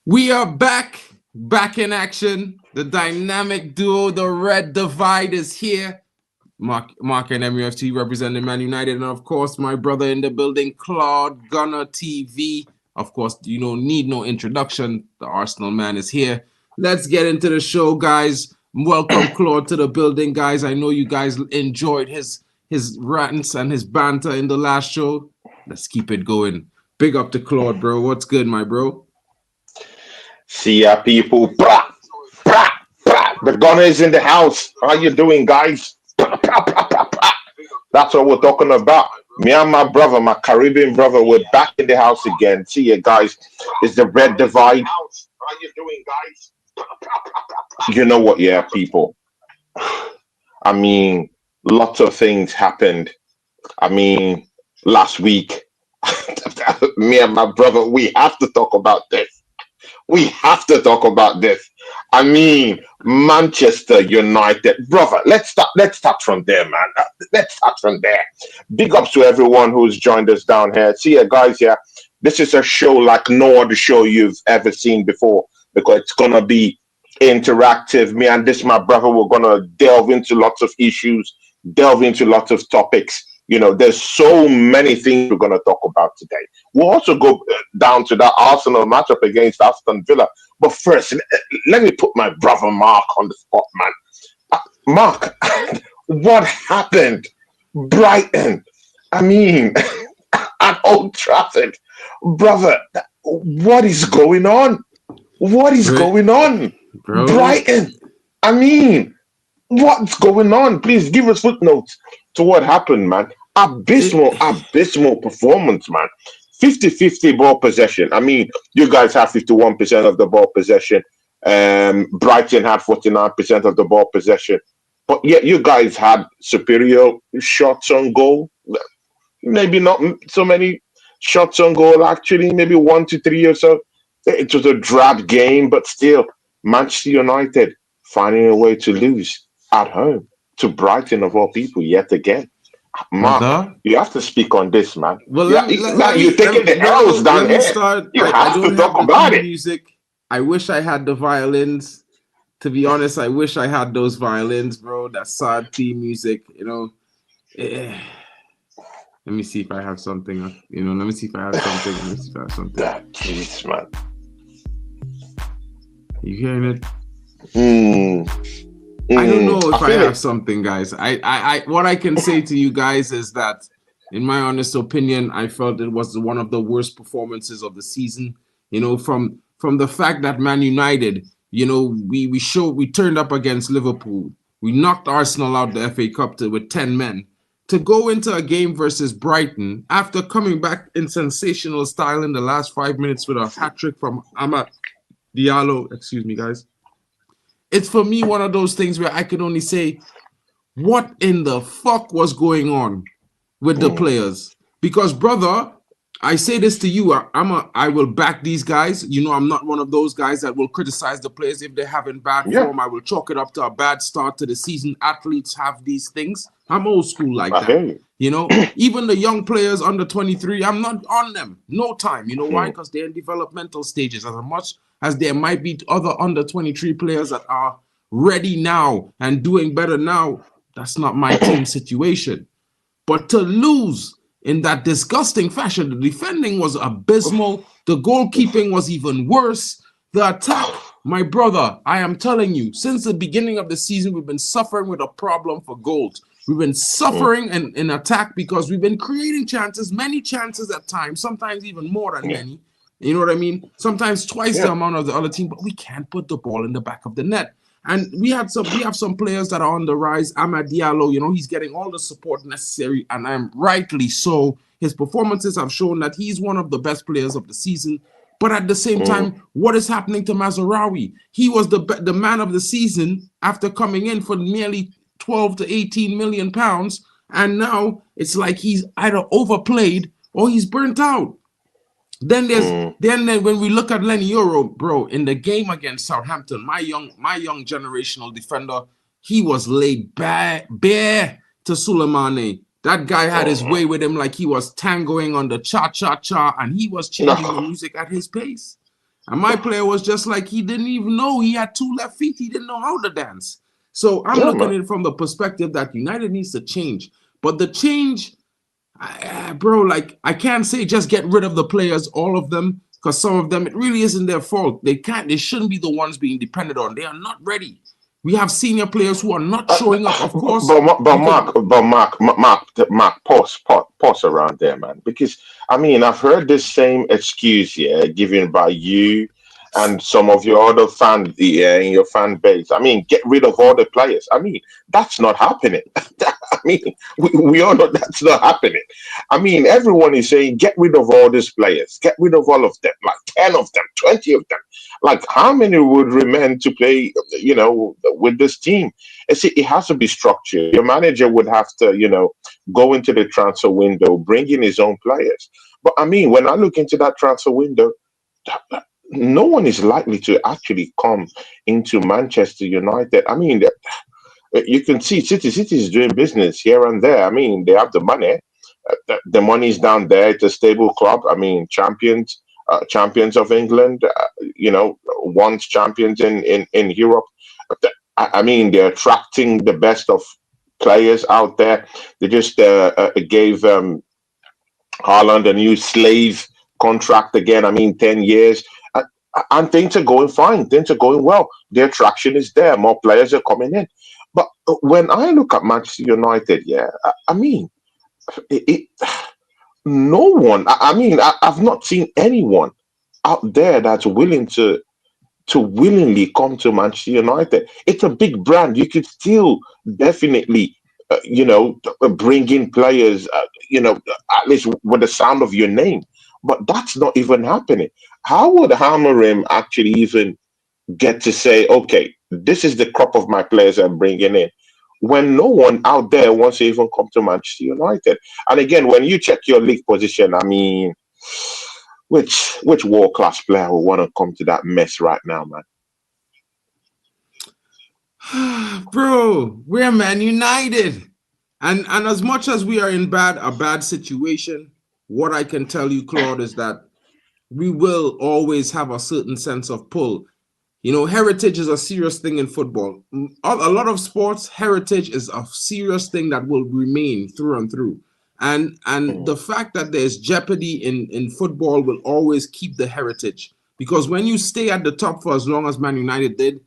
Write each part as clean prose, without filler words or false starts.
We are back in action. The dynamic duo, the Red Divide, is here. Mark and MUFC representing Man United, and of course, my brother in the building, Claude Gunner TV. Of course, you don't need no introduction. The Arsenal man is here. Let's get into the show, guys. Welcome, Claude, to the building, guys. I know you guys enjoyed his rants and his banter in the last show. Let's keep it going. Big up to Claude, bro. What's good, my bro? See ya, people. Brah, brah, brah. The Gunner is in the house. How you doing, guys? Brah, brah, brah, brah, brah. That's what we're talking about. Me and my brother, my Caribbean brother, we're back in the house again. See ya, guys. It's the Red Divide. How you doing, guys? You know what, yeah, people. I mean, lots of things happened. I mean, last week, me and my brother, we have to talk about this. We have to talk about this. I mean, Manchester United, brother. Let's start from there, man. Let's start from there. Big ups to everyone who's joined us down here. See ya, guys. Yeah, this is a show like no other show you've ever seen before because it's gonna be interactive. Me and my brother, we're gonna delve into lots of issues, delve into lots of topics. You know, there's so many things we're going to talk about today. We'll also go down to that Arsenal matchup against Aston Villa. But first, let me put my brother Mark on the spot, man. Mark, what happened? Brighton. I mean, at Old Trafford. Brother, what is going on? What is going on? Bro. Brighton. I mean, what's going on? Please give us footnotes to what happened, man. Abysmal performance, man. 50-50 ball possession. I mean, you guys have 51% of the ball possession. Brighton had 49% of the ball possession. But yet you guys had superior shots on goal. Maybe not so many shots on goal, actually. Maybe 1 to 3 or so. It was a drab game, but still, Manchester United finding a way to lose at home to Brighton, of all people, yet again. Mark, you have to speak on this, man. Well, you're taking the arrows down here. You have to talk about it. Music. I wish I had the violins. To be honest, I wish I had those violins, bro. That sad theme music, you know. Let me see if I have something. You know, let me see if I have something. Jeez, man. You hearing it? I don't know if I have something, guys. I what I can say to you guys is that, in my honest opinion, I felt it was one of the worst performances of the season. You know, from the fact that Man United, you know, we turned up against Liverpool. We knocked Arsenal out the FA Cup with 10 men. To go into a game versus Brighton after coming back in sensational style in the last 5 minutes with a hat-trick from Amad Diallo. Excuse me, guys. It's for me one of those things where I can only say, what in the fuck was going on with the players? Because, brother, I say this to you, I will back these guys. You know, I'm not one of those guys that will criticize the players if they're having bad form. I will chalk it up to a bad start to the season. Athletes have these things. I'm old school like that. You know, even the young players under 23, I'm not on them. No time. You know why? Because they're in developmental stages. As much as there might be other under 23 players that are ready now and doing better now, that's not my team situation. But to lose in that disgusting fashion, the defending was abysmal. The goalkeeping was even worse. The attack, my brother, I am telling you, since the beginning of the season, we've been suffering with a problem for goals. We've been suffering in attack because we've been creating chances, many chances at times, sometimes even more than many. You know what I mean? Sometimes twice the amount of the other team, but we can't put the ball in the back of the net. And we have some players that are on the rise. Amad Diallo, you know, he's getting all the support necessary, and I'm rightly so. His performances have shown that he's one of the best players of the season. But at the same time, what is happening to Mazraoui? He was the man of the season after coming in for nearly 12 to 18 million pounds, and now it's like he's either overplayed or he's burnt out. Then when we look at Lenny Euro, bro, in the game against Southampton, my young generational defender, he was laid bare to Souleymane. That guy had his way with him like he was tangoing on the cha-cha-cha, and he was changing the music at his pace. And my player was just like, he didn't even know he had 2 left feet. He didn't know how to dance. So I'm looking at it from the perspective that United needs to change. But the change, bro, like, I can't say just get rid of the players, all of them, because some of them, it really isn't their fault. They shouldn't be the ones being depended on. They are not ready. We have senior players who are not showing up, of course. Mark, pause around there, man. Because I mean, I've heard this same excuse given by you and some of your other fans in your fan base. I mean, get rid of all the players. I mean, that's not happening. I mean, we all know that's not happening. I mean, everyone is saying get rid of all these players, get rid of all of them, like 10 of them, 20 of them. Like, how many would remain to play, with this team? See, it has to be structured. Your manager would have to, go into the transfer window, bring in his own players. But I mean, when I look into that transfer window, no one is likely to actually come into Manchester United. I mean, you can see City is doing business here and there. I mean, they have the money. The money's down there. It's a stable club. I mean, champions of England, once champions in Europe. I mean, they're attracting the best of players out there. They just gave Haaland a new slave contract again. I mean, 10 years. And things are going fine. Things are going well. The attraction is there. More players are coming in. But when I look at Manchester United, I mean, no one. I mean, I've not seen anyone out there that's willing to willingly come to Manchester United. It's a big brand. You could still definitely, bring in players, at least with the sound of your name. But that's not even happening. How would Amorim actually even get to say, okay, this is the crop of my players I'm bringing in, when no one out there wants to even come to Manchester United? And again, when you check your league position, I mean, which world-class player will want to come to that mess right now, man? Bro, we're Man United. And as much as we are in a bad situation, what I can tell you, Claude, is that we will always have a certain sense of pull. Heritage is a serious thing in football. A lot of sports, heritage is a serious thing that will remain through and through. And the fact that there's jeopardy in football will always keep the heritage. Because when you stay at the top for as long as Man United did,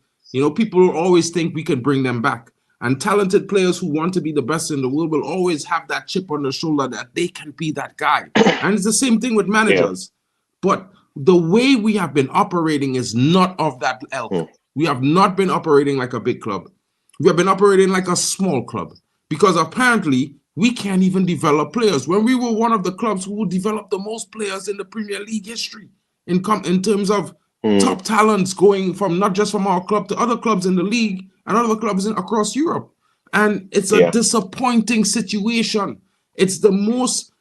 people will always think we can bring them back. And talented players who want to be the best in the world will always have that chip on the shoulder that they can be that guy. And it's the same thing with managers. But the way we have been operating is not of that ilk. We have not been operating like a big club. We have been operating like a small club. Because apparently, we can't even develop players. When we were one of the clubs who developed the most players in the Premier League history in terms of top talents going from not just from our club to other clubs in the league and other clubs across Europe. And it's a disappointing situation. It's the most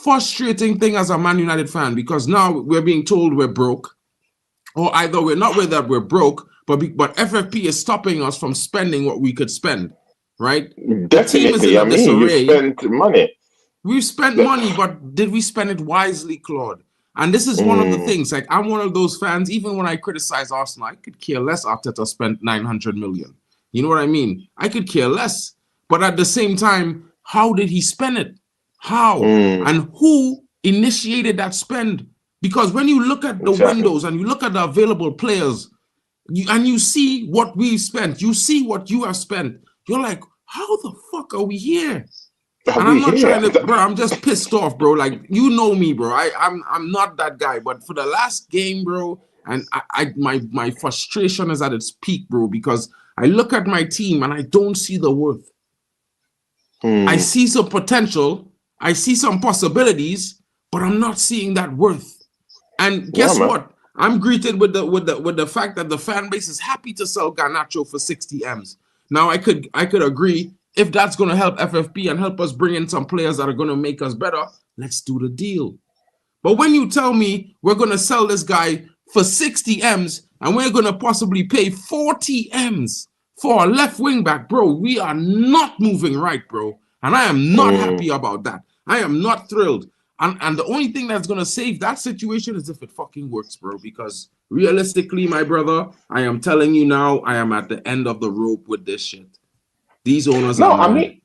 frustrating thing as a Man United fan, because now we're being told we're broke, or either we're not aware that we're broke, but FFP is stopping us from spending what we could spend, right? Definitely. I mean, you spent money. We've spent money, but did we spend it wisely, Claude? And this is one of the things. Like, I'm one of those fans, even when I criticize Arsenal, I could care less Arteta spent 900 million. You know what I mean? I could care less. But at the same time, how did he spend it? How? And who initiated that spend? Because when you look at the windows and you look at the available players, and you see what we've spent, you see what you have spent, you're like, how the fuck are we here? And I'm not trying to, bro, I'm just pissed off, bro. Like, you know me, bro. I'm not that guy. But for the last game, bro, and my frustration is at its peak, bro, because I look at my team and I don't see the worth. I see some potential, I see some possibilities, but I'm not seeing that worth. And guess what? I'm greeted with the fact that the fan base is happy to sell Garnacho for 60 M's. Now I could agree, if that's going to help FFP and help us bring in some players that are going to make us better, let's do the deal. But when you tell me we're going to sell this guy for 60 M's and we're going to possibly pay 40 M's for a left wing back, bro, we are not moving right, bro. And I am not happy about that. I am not thrilled. And the only thing that's going to save that situation is if it fucking works, bro. Because realistically, my brother, I am telling you now, I am at the end of the rope with this shit. These owners are mad.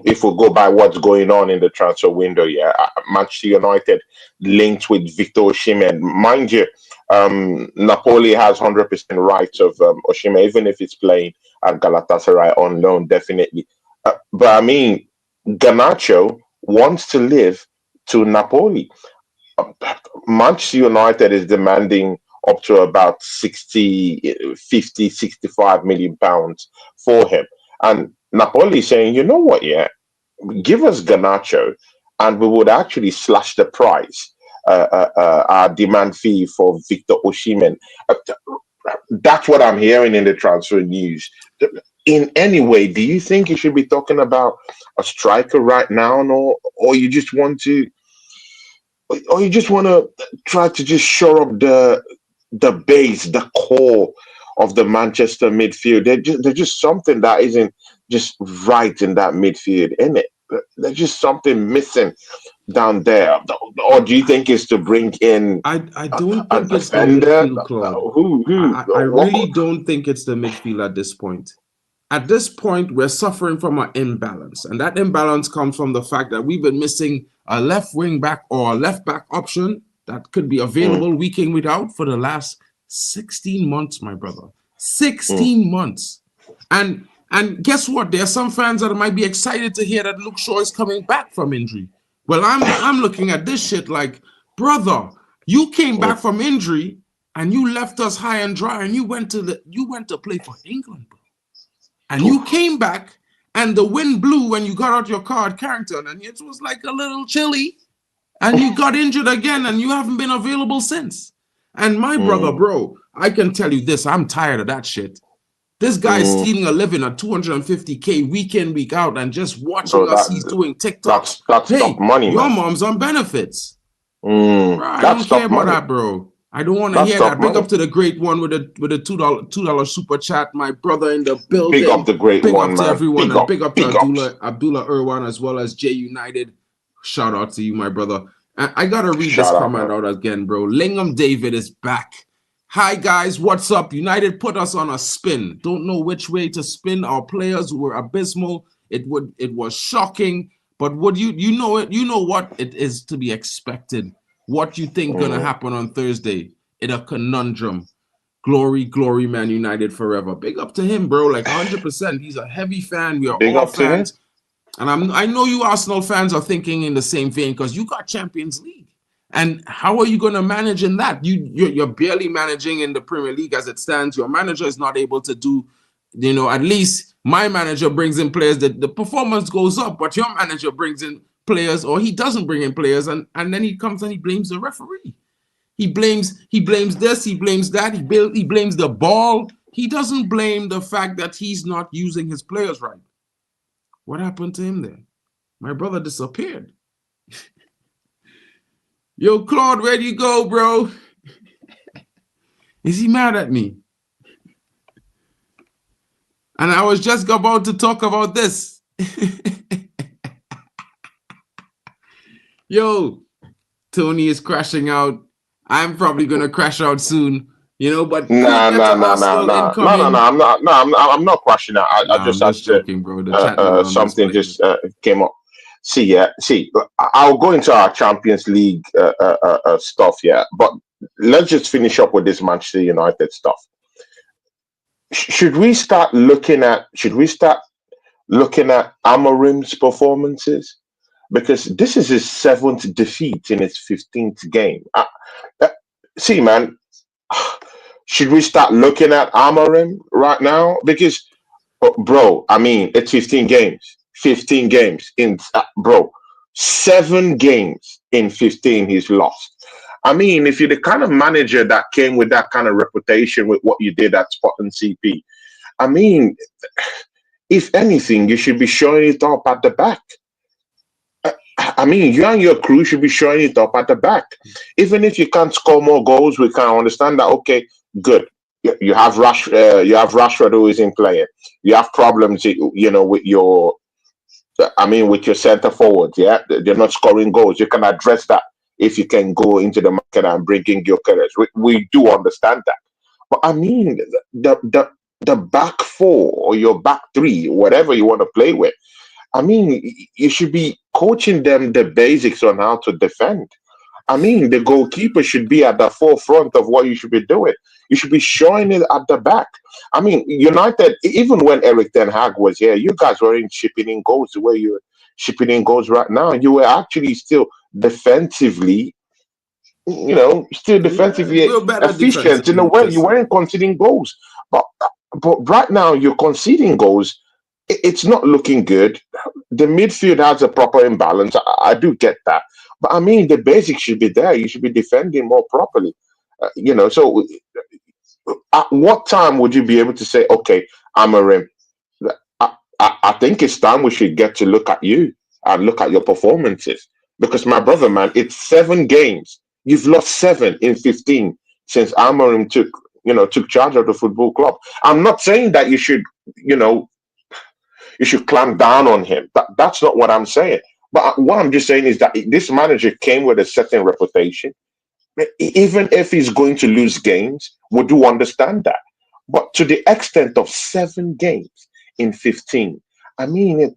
If we go by what's going on in the transfer window, Manchester United linked with Victor Osimhen. Mind you, Napoli has 100% rights of Osimhen, even if it's playing at Galatasaray on loan, definitely. But I mean, Garnacho wants to live to Napoli. Manchester United is demanding up to about 50, 65 million pounds for him. And Napoli is saying, you know what, give us Garnacho and we would actually slash the price, our demand fee for Victor Osimhen. That's what I'm hearing in the transfer news. In any way, do you think you should be talking about a striker right now, or you just want to try to just shore up the base, the core of the Manchester midfield? There's just something that isn't just right in that midfield, isn't it? There's just something missing down there. Or do you think it's to bring in I don't think it's the midfield, Claude. I really don't think it's the midfield at this point. At this point, we're suffering from an imbalance. And that imbalance comes from the fact that we've been missing a left wing back or a left back option that could be available week in, week out for the last 16 months, my brother. 16 months. And guess what? There are some fans that might be excited to hear that Luke Shaw is coming back from injury. Well, I'm looking at this shit like, brother, you came back from injury and you left us high and dry and you went to play for England, bro. And you came back and the wind blew when you got out your car at Carrington and it was like a little chilly and you got injured again and you haven't been available since. And my brother, bro, I can tell you this, I'm tired of that shit. This guy is stealing a living at 250K week in, week out and just watching us. He's doing TikToks. That's hey, money, your man. mom's on benefits. Bro, I don't care about that, bro. I don't want to hear that. Big up to the great one with a $2 super chat. My brother in the building. Big up the great one, man. Big up to everyone. And big up to Abdullah Irwan as well as J United. Shout out to you, my brother. I got to read this comment out again, bro. Lingham David is back. Hi, guys. What's up? United put us on a spin. Don't know which way to spin. Our players were abysmal. It was shocking. But what you know it? You know what it is to be expected. What you think gonna happen on Thursday? In a conundrum. Glory, glory, Man United forever. Big up to him, bro. Like 100%. He's a heavy fan. We are big all fans. And I know you Arsenal fans are thinking in the same vein because you got Champions League. And how are you going to manage in that? You're barely managing in the Premier League as it stands. Your manager is not able to do, at least my manager brings in players that the performance goes up, but your manager brings in players, or he doesn't bring in players, and then he comes and he blames the referee. He blames this, he blames that, he blames the ball. He doesn't blame the fact that he's not using his players right. What happened to him there? My brother disappeared. Yo, Claude, where do you go, bro? Is he mad at me? And I was just about to talk about this. Yo, Tony is crashing out. I'm probably gonna crash out soon, but no. I'm not crashing out. I just joking, bro. The something just came up. See, I'll go into our Champions League stuff, but let's just finish up with this Manchester United stuff. Should we start looking at Amorim's performances? Because this is his 7th defeat in his 15th game. See, man, should we start looking at Amorim right now? Because, bro, I mean, it's 15 games. 15 games in 7 games in 15 he's lost. I mean, if you're the kind of manager that came with that kind of reputation with what you did at Spotland CP, I mean, if anything, you should be showing it up at the back. I mean, you and your crew should be showing it up at the back. Even if you can't score more goals, we can understand that. Okay, good. You have Rashford who isn't playing. You have problems, with your, with your center forwards. Yeah, they're not scoring goals. You can address that if you can go into the market and bring in your killers. We do understand that, but I mean, the back four or your back three, whatever you want to play with. I mean, you should be coaching them the basics on how to defend. I mean, the goalkeeper should be at the forefront of what you should be doing. You should be showing it at the back. I mean, United, even when Eric Ten Hag was here, you guys weren't shipping in goals the way you're shipping in goals right now. You were actually still defensively, still Yeah, defensively we're better efficient in a defensively way. to You say. weren't conceding goals. But, but right now, you're conceding goals. It's not looking good. The midfield has a proper imbalance. I do get that. But I mean, the basics should be there. You should be defending more properly. So at what time would you be able to say, okay, Amarim, I think it's time we should get to look at you and look at your performances? Because my brother, man, it's 7 games. You've lost 7 in 15 since Amarim took charge of the football club. I'm not saying that you know, you should clamp down on him. That's not what I'm saying. But what I'm just saying is that this manager came with a certain reputation. Even if he's going to lose games, we do understand that. But to the extent of 7 games in 15, I mean,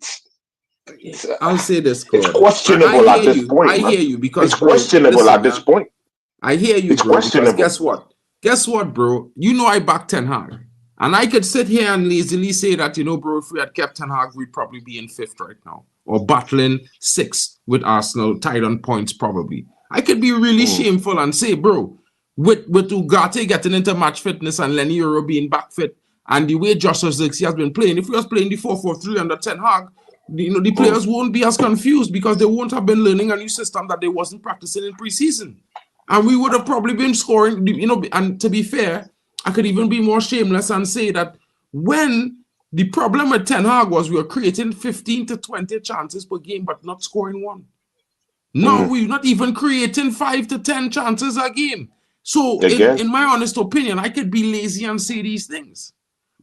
I'll say this, it's Claude. I questionable hear at this you. point, I man. hear you because, It's bro, questionable at listen, this point. I hear you, It's bro, because questionable. guess what? Guess what, bro? You know I back Ten Hag. And I could sit here and lazily say that, bro, if we had kept Ten Hag, we'd probably be in 5th right now. Or battling 6th with Arsenal, tied on points probably. I could be really shameful and say, bro, with Ugarte getting into match fitness and Lenny Euro being back fit, and the way Joshua Zirkzee has been playing, if we was playing the 4-4-3 under Ten Hag, the players won't be as confused because they won't have been learning a new system that they wasn't practicing in preseason. And we would have probably been scoring, and to be fair, I could even be more shameless and say that when the problem with Ten Hag was we were creating 15 to 20 chances per game, but not scoring one. Now we're not even creating 5 to 10 chances a game. So Again, in my honest opinion, I could be lazy and say these things.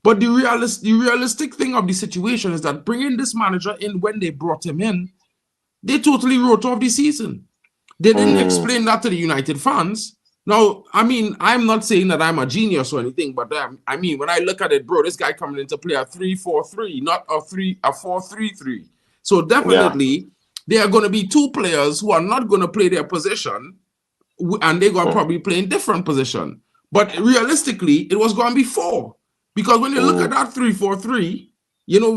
But the realistic thing of the situation is that bringing this manager in when they brought him in, they totally wrote off the season. They didn't explain that to the United fans. Now, I mean, I'm not saying that I'm a genius or anything, but I mean, when I look at it, bro, this guy coming in to play a 3-4-3, not a 4-3-3. So yeah. definitely, there are going to be 2 players who are not going to play their position, and they're going to probably play in different position. But realistically, it was going to be 4. Because when you look at that 3-4-3,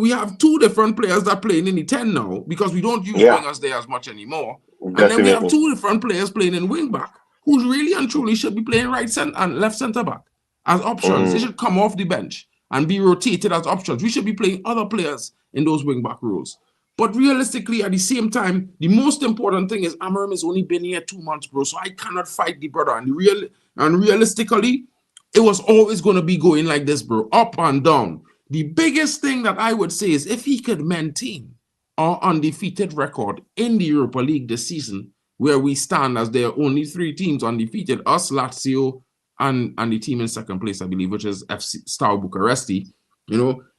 we have 2 different players that playing in the 10 now because we don't use Yeah, wingers there as much anymore. And then we have definitely. 2 different players playing in wing back who really and truly should be playing right center and left center back as options. They should come off the bench and be rotated as options. We should be playing other players in those wing back roles. But realistically, at the same time, the most important thing is Amarim has only been here 2 months, bro. So I cannot fight the brother. And realistically, it was always going to be going like this, bro, up and down. The biggest thing that I would say is if he could maintain our undefeated record in the Europa League this season, where we stand as there are only 3 teams undefeated, us, Lazio, and the team in 2nd place, I believe, which is FC Star Bucharesti.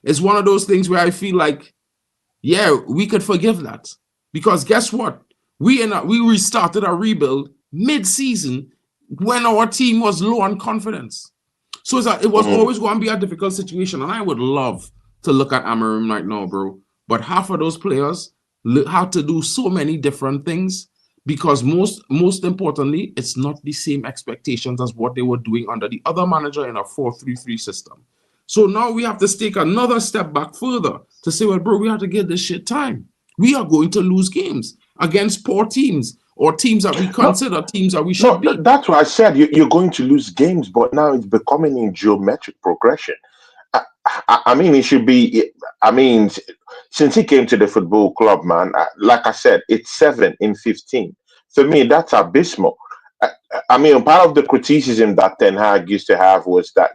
It's one of those things where I feel like, yeah, we could forgive that. Because guess what? We restarted our rebuild mid-season when our team was low on confidence. So it was always going to be a difficult situation. And I would love to look at Amarim right now, bro. But half of those players had to do so many different things because most importantly, it's not the same expectations as what they were doing under the other manager in a 4-3-3 system. So now we have to take another step back further to say, well, bro, we have to give this shit time. We are going to lose games against poor teams or teams that we No, consider teams that we no, should beat. that's why I said you're going to lose games, but now it's becoming in geometric progression. I mean, it should be. I mean, since he came to the football club, man, like I said, it's 7 in 15. For me, that's abysmal. I mean, part of the criticism that Ten Hag used to have was that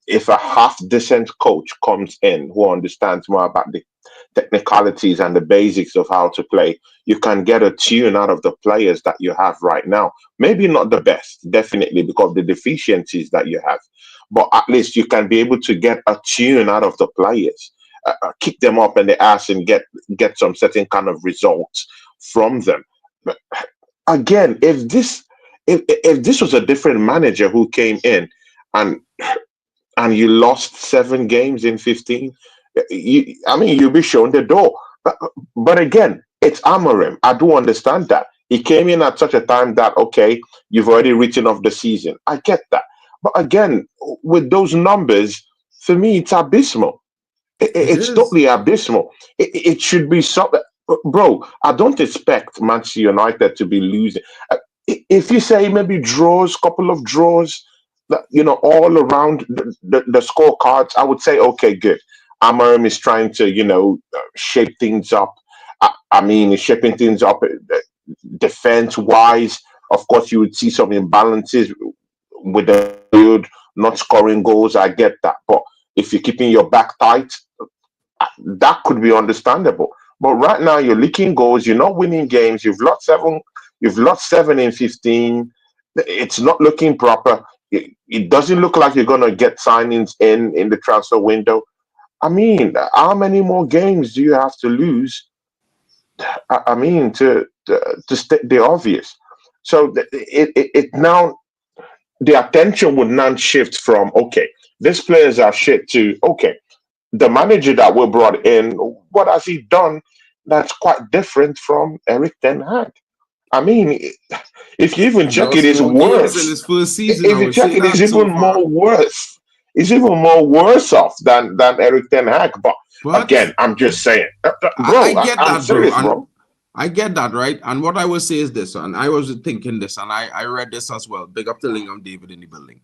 if a half decent coach comes in who understands more about the technicalities and the basics of how to play, you can get a tune out of the players that you have right now. Maybe not the best, definitely, because of the deficiencies that you have, but at least you can be able to get a tune out of the players, kick them up in the ass and get some certain kind of results from them. But again, if this was a different manager who came in and you lost 7 games in 15, I mean, you'll be shown the door. But again, it's Amorim. I do understand that. He came in at such a time that, okay, you've already written off the season. I get that. But again, with those numbers, for me, it's abysmal. It's totally abysmal. It should be something. Bro, I don't expect Manchester United to be losing. If you say maybe draws, couple of draws, all around the scorecards, I would say, okay, good. Amorim is trying to, shape things up. I mean, he's shaping things up defense-wise. Of course, you would see some imbalances with the field, not scoring goals. I get that. But if you're keeping your back tight, that could be understandable. But right now, you're leaking goals. You're not winning games. You've lost 7. You've lost 7 in 15. It's not looking proper. It doesn't look like you're going to get signings in the transfer window. I mean, how many more games do you have to lose? I mean, to state the obvious. So it now, the attention would now shift from, okay, these players are shit, to, okay, the manager that we brought in, what has he done that's quite different from Eric Ten Hag? I mean, if you even check it, it's worse. In his first season, if you check it, it's even more worse. It's even more worse off than Eric Ten Hag. But again, I'm just saying, bro. I get that, serious, bro. I get that, right? And what I will say is this, and I was thinking this, and I read this as well. Big up to Lingham David in the building.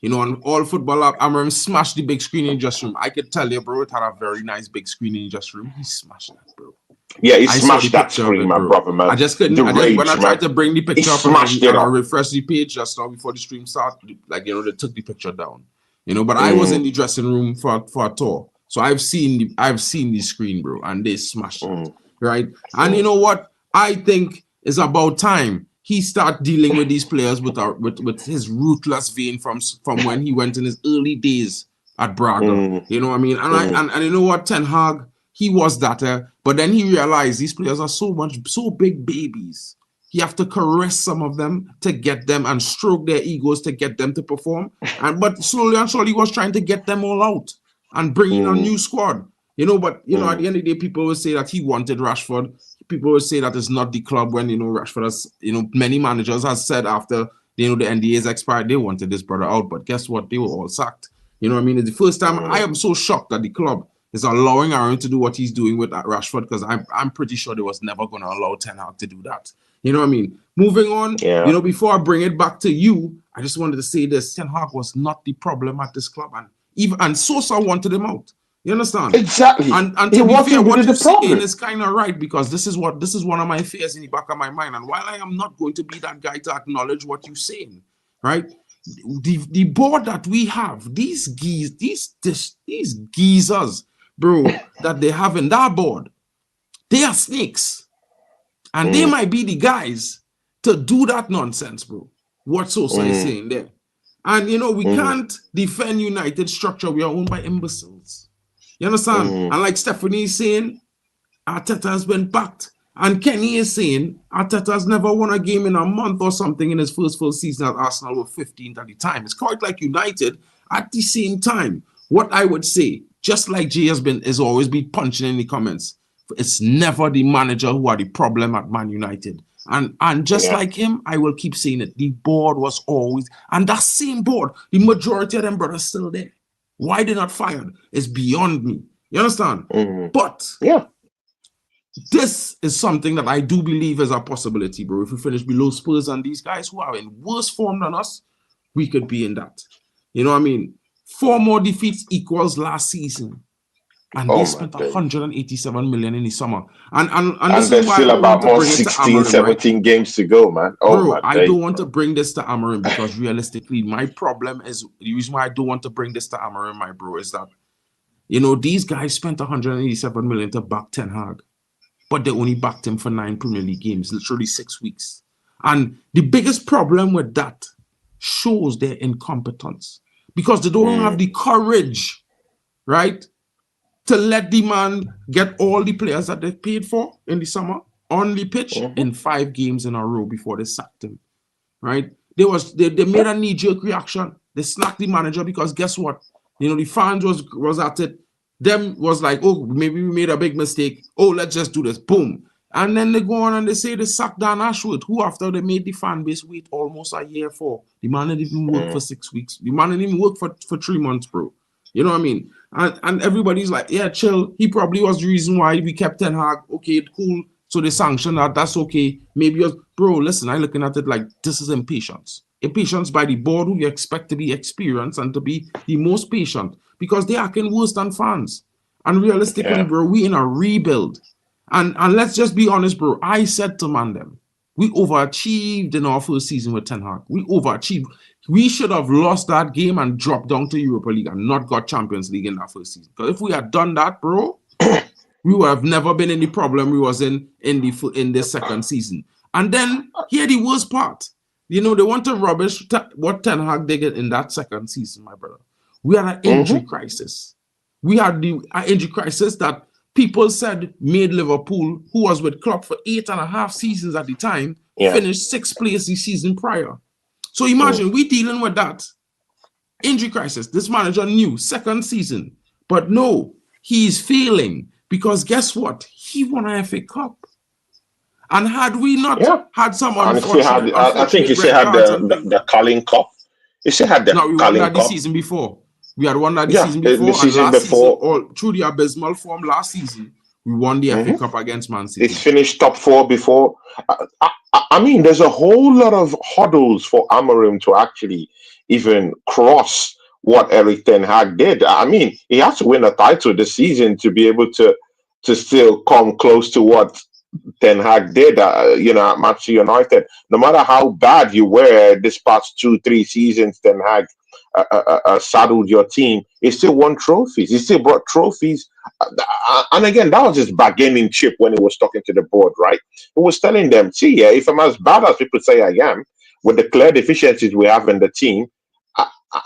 On All Football App, Amorim smashed the big screen in the dressing room. I could tell you, bro, it had a very nice big screen in the dressing room. He smashed that, bro. Yeah, he smashed that screen, my brother, man. I just couldn't. When I tried to bring the picture up and I refreshed the page just now before the stream started, they took the picture down. But I was in the dressing room for a tour, so I've seen the screen, bro, and they smashed it, right? And you know what? I think it's about time he start dealing with these players with his ruthless vein from when he went in his early days at Braga. You know what I mean? And you know what? Ten Hag, he was that, but then he realized these players are so big babies. You have to caress some of them to get them and stroke their egos to get them to perform. But slowly and surely, he was trying to get them all out and bring in a new squad. But at the end of the day, people will say that he wanted Rashford. People will say that it's not the club when, Rashford has, many managers has said after, the NDAs expired, they wanted this brother out. But guess what? They were all sacked. You know what I mean? It's the first time I am so shocked that the club is allowing Aaron to do what he's doing with Rashford, because I'm pretty sure they was never going to allow Ten Hag to do that. You know what I mean? Moving on, before I bring it back to you, I just wanted to say this. Ten Hag was not the problem at this club. And Sosa wanted him out. You understand? Exactly. And to be fair, what you're saying is kind of right, because this is one of my fears in the back of my mind. And while I am not going to be that guy to acknowledge what you're saying, right? The board that we have, these geezers, bro, that they have in that board, they are snakes. And they might be the guys to do that nonsense, bro. What Sosa is saying there. And, we can't defend United structure. We are owned by imbeciles. You understand? And like Stephanie is saying, Arteta has been backed. And Kenny is saying, Arteta has never won a game in a month or something in his first full season at Arsenal with 15th at the time. It's quite like United at the same time. What I would say, just like Jay has always been punching in the comments, it's never the manager who are the problem at Man United. And just like him, I will keep saying it. The board was always, and that same board, the majority of them brothers still there. Why they're not fired is beyond me. You understand? But this is something that I do believe is a possibility, bro. If we finish below Spurs and these guys who are in worse form than us, we could be in that. You know what I mean? 4 more defeats equals last season. And they spent 187 million in the summer. And there's still about more 16, 17 games to go, man. Bro, I don't want to bring this to Amorim because realistically, my problem is, the reason why I don't want to bring this to Amorim, my bro, is that You know, these guys spent 187 million to back Ten Hag, but they only backed him for 9 Premier League games, literally 6 weeks. And the biggest problem with that shows their incompetence because they don't have the courage, right, to let the man get all the players that they paid for in the summer on the pitch in 5 games in a row before they sacked him, right? They made a knee-jerk reaction. They snapped the manager because guess what? You know, the fans was at it. Them was like, oh, maybe we made a big mistake. Oh, let's just do this. Boom. And then they go on and they say they sacked Dan Ashworth, who after they made the fan base wait almost a year for. The man didn't even work for 6 weeks. The man didn't even work for 3 months, bro. You know what I mean? And everybody's like, yeah, chill. He probably was the reason why we kept Ten Hag. Okay, cool. So they sanctioned that. That's okay. Maybe, bro, listen, I'm looking at it like this is impatience. Impatience by the board who you expect to be experienced and to be the most patient because they acting worse than fans. And realistically, bro, we in a rebuild. And let's just be honest, bro. I said to Mandem, we overachieved in our first season with Ten Hag. We overachieved. We should have lost that game and dropped down to Europa League and not got Champions League in that first season. Because if we had done that, bro, we would have never been in the problem we was in the second season. And then here the worst part. You know, they want to rubbish what Ten Hag did in that second season, my brother. We had an injury crisis. We had the injury crisis that people said made Liverpool, who was with Klopp for 8.5 seasons at the time, finished 6th place the season prior. So imagine we dealing with that injury crisis. This manager knew second season, but no, he's failing because guess what? He won an FA Cup. And had we not had someone, I think he still had the Carling Cup. He still had the we won that the season before. We had won that the season before. The season before, through the abysmal form last season, we won the FA Cup against Man City. It finished top 4 before. I mean, there's a whole lot of hurdles for Amorim to actually even cross what Erik Ten Hag did. I mean, he has to win a title this season to be able to still come close to what Ten Hag did, you know, at Manchester United. No matter how bad you were this past 2-3 seasons, Ten Hag saddled your team. He still won trophies. He still brought trophies. And again, that was his bargaining chip when he was talking to the board, right? He was telling them, see, if I'm as bad as people say I am, with the clear deficiencies we have in the team,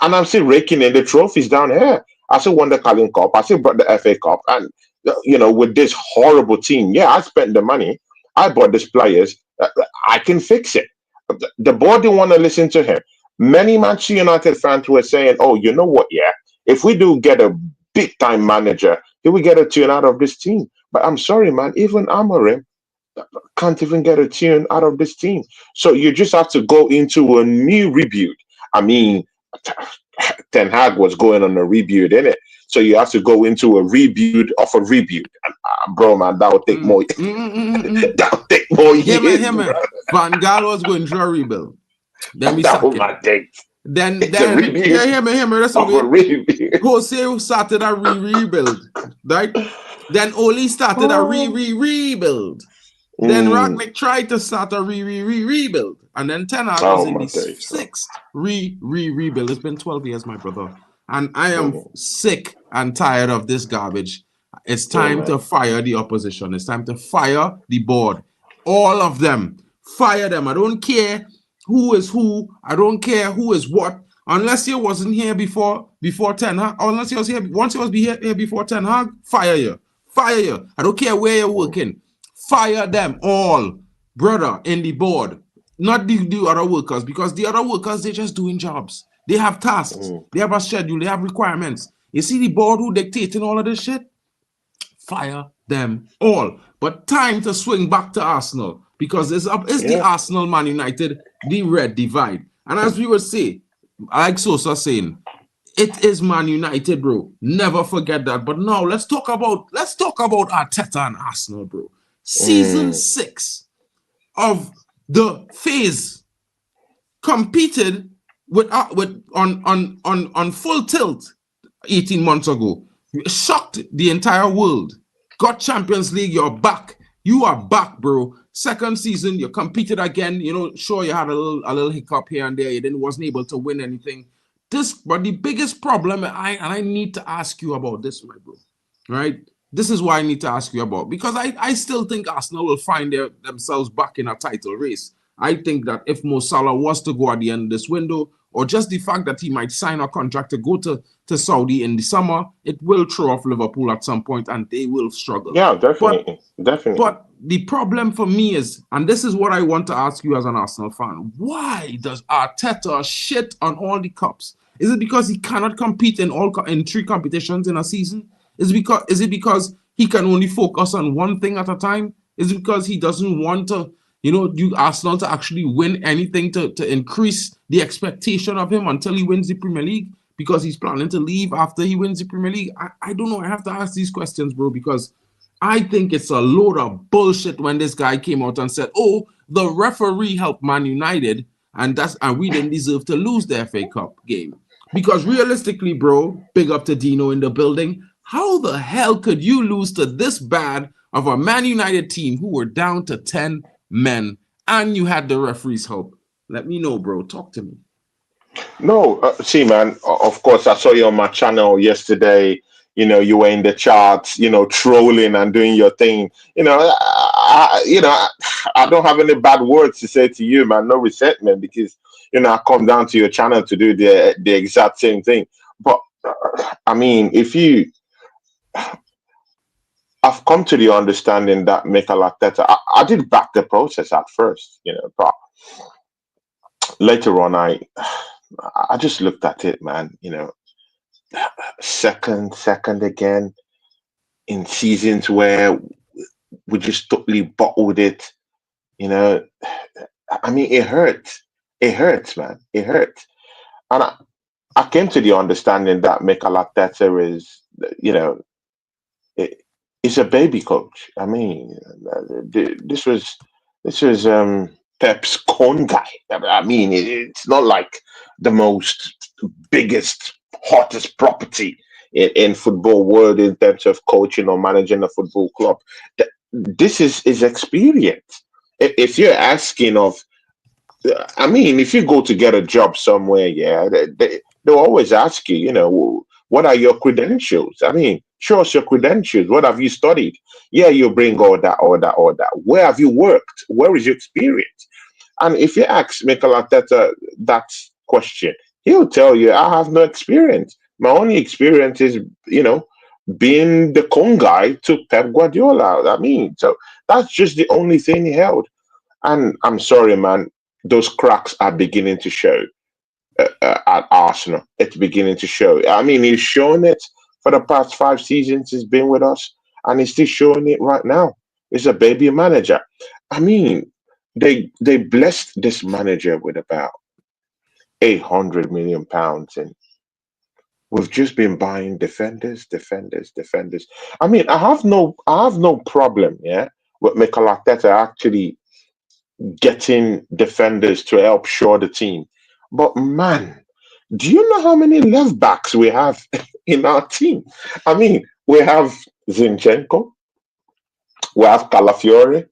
and I'm still raking in the trophies down here. I still won the Carling Cup. I still brought the FA Cup. And you know, with this horrible team, I spent the money. I bought these players. I can fix it. The board didn't want to listen to him. Many Manchester United fans were saying, oh, you know what? If we do get a big-time manager, he will get a tune out of this team. But I'm sorry, man, even Amorim can't even get a tune out of this team. So you just have to go into a new rebuild. I mean, Ten Hag was going on a rebuild, innit? So you have to go into a rebuild of a rebuild. And, bro, man, that would take more. That would take more years. Van Gaal was going through a rebuild. Then we that was my take. Then hear me. That's what Jose started a rebuild, right? Then Oli started a rebuild. Then Ragnick tried to start a rebuild, and then Ten Hag was in the 6th rebuild. It's been 12 years, my brother, and I am sick and tired of this garbage. It's time to fire the opposition. It's time to fire the board. All of them, fire them. I don't care who is who. I don't care who is what. Unless he wasn't here before Ten Hag, unless he was here once he was here before Ten Hag, fire you. I don't care where you're working. Fire them all, brother, in the board. Not the other workers, because the other workers, they're just doing jobs. They have tasks. They have a schedule. They have requirements. You see the board who dictating all of this shit? Fire them all. But time to swing back to Arsenal, because it's the Arsenal Man United, the red divide. And as we would say, like Sosa saying, it is Man United, bro. Never forget that. But now let's talk about Arteta and Arsenal, bro. Season 6 of the phase competed with on full tilt 18 months ago. Shocked the entire world. Got Champions League, you're back. You are back, bro. Second season, you competed again. You know, sure, you had a little hiccup here and there. You wasn't able to win anything. the biggest problem, I need to ask you about this, my bro. Right? This is why I need to ask you about, because I still think Arsenal will find themselves back in a title race. I think that if Mo Salah was to go at the end of this window, or just the fact that he might sign a contract to go to Saudi in the summer, it will throw off Liverpool at some point and they will struggle. Yeah, definitely. But the problem for me is, and this is what I want to ask you as an Arsenal fan, why does Arteta shit on all the cups? Is it because he cannot compete in 3 competitions in a season? Is it because he can only focus on one thing at a time? Is it because he doesn't want to, do Arsenal to actually win anything to increase the expectation of him until he wins the Premier League? Because he's planning to leave after he wins the Premier League? I don't know. I have to ask these questions, bro, because I think it's a load of bullshit when this guy came out and said, "Oh, the referee helped Man United, and we didn't deserve to lose the FA Cup game." Because realistically, bro, big up to Dino in the building. How the hell could you lose to this bad of a Man United team who were down to 10 men and you had the referee's help? Let me know, bro. Talk to me. No, see, man, of course, I saw you on my channel yesterday. You were in the charts, trolling and doing your thing. I don't have any bad words to say to you, man. No resentment, because, I come down to your channel to do the exact same thing. But, I mean, I've come to the understanding that Mikel Arteta, I did back the process at first, but later on, I just looked at it, man. Second again in seasons where we just totally bottled it. I mean, it hurts. It hurts, man. It hurts. And I came to the understanding that Mikel Arteta is, it's a baby coach. I mean, this was Pep's corn guy. I mean, it's not like the most biggest, hottest property in football world in terms of coaching or managing a football club. This is experience. If you're asking of, I mean, if you go to get a job somewhere, yeah, they'll always ask you, what are your credentials? I mean, show us your credentials. What have you studied? Yeah, you bring all that. Where have you worked? Where is your experience? And if you ask Mikel Arteta that question, he'll tell you, I have no experience. My only experience is, being the con guy to Pep Guardiola. I mean, so that's just the only thing he held. And I'm sorry, man, those cracks are beginning to show at Arsenal. It's beginning to show. I mean, he's shown it for the past 5 seasons he's been with us, and he's still showing it right now. He's a baby manager. I mean, they blessed this manager with about £800 million, and we've just been buying defenders. I mean, I have no problem, yeah, with Mikel Arteta actually getting defenders to help shore the team. But man, do you know how many left backs we have in our team? I mean, we have Zinchenko, we have Calafiore,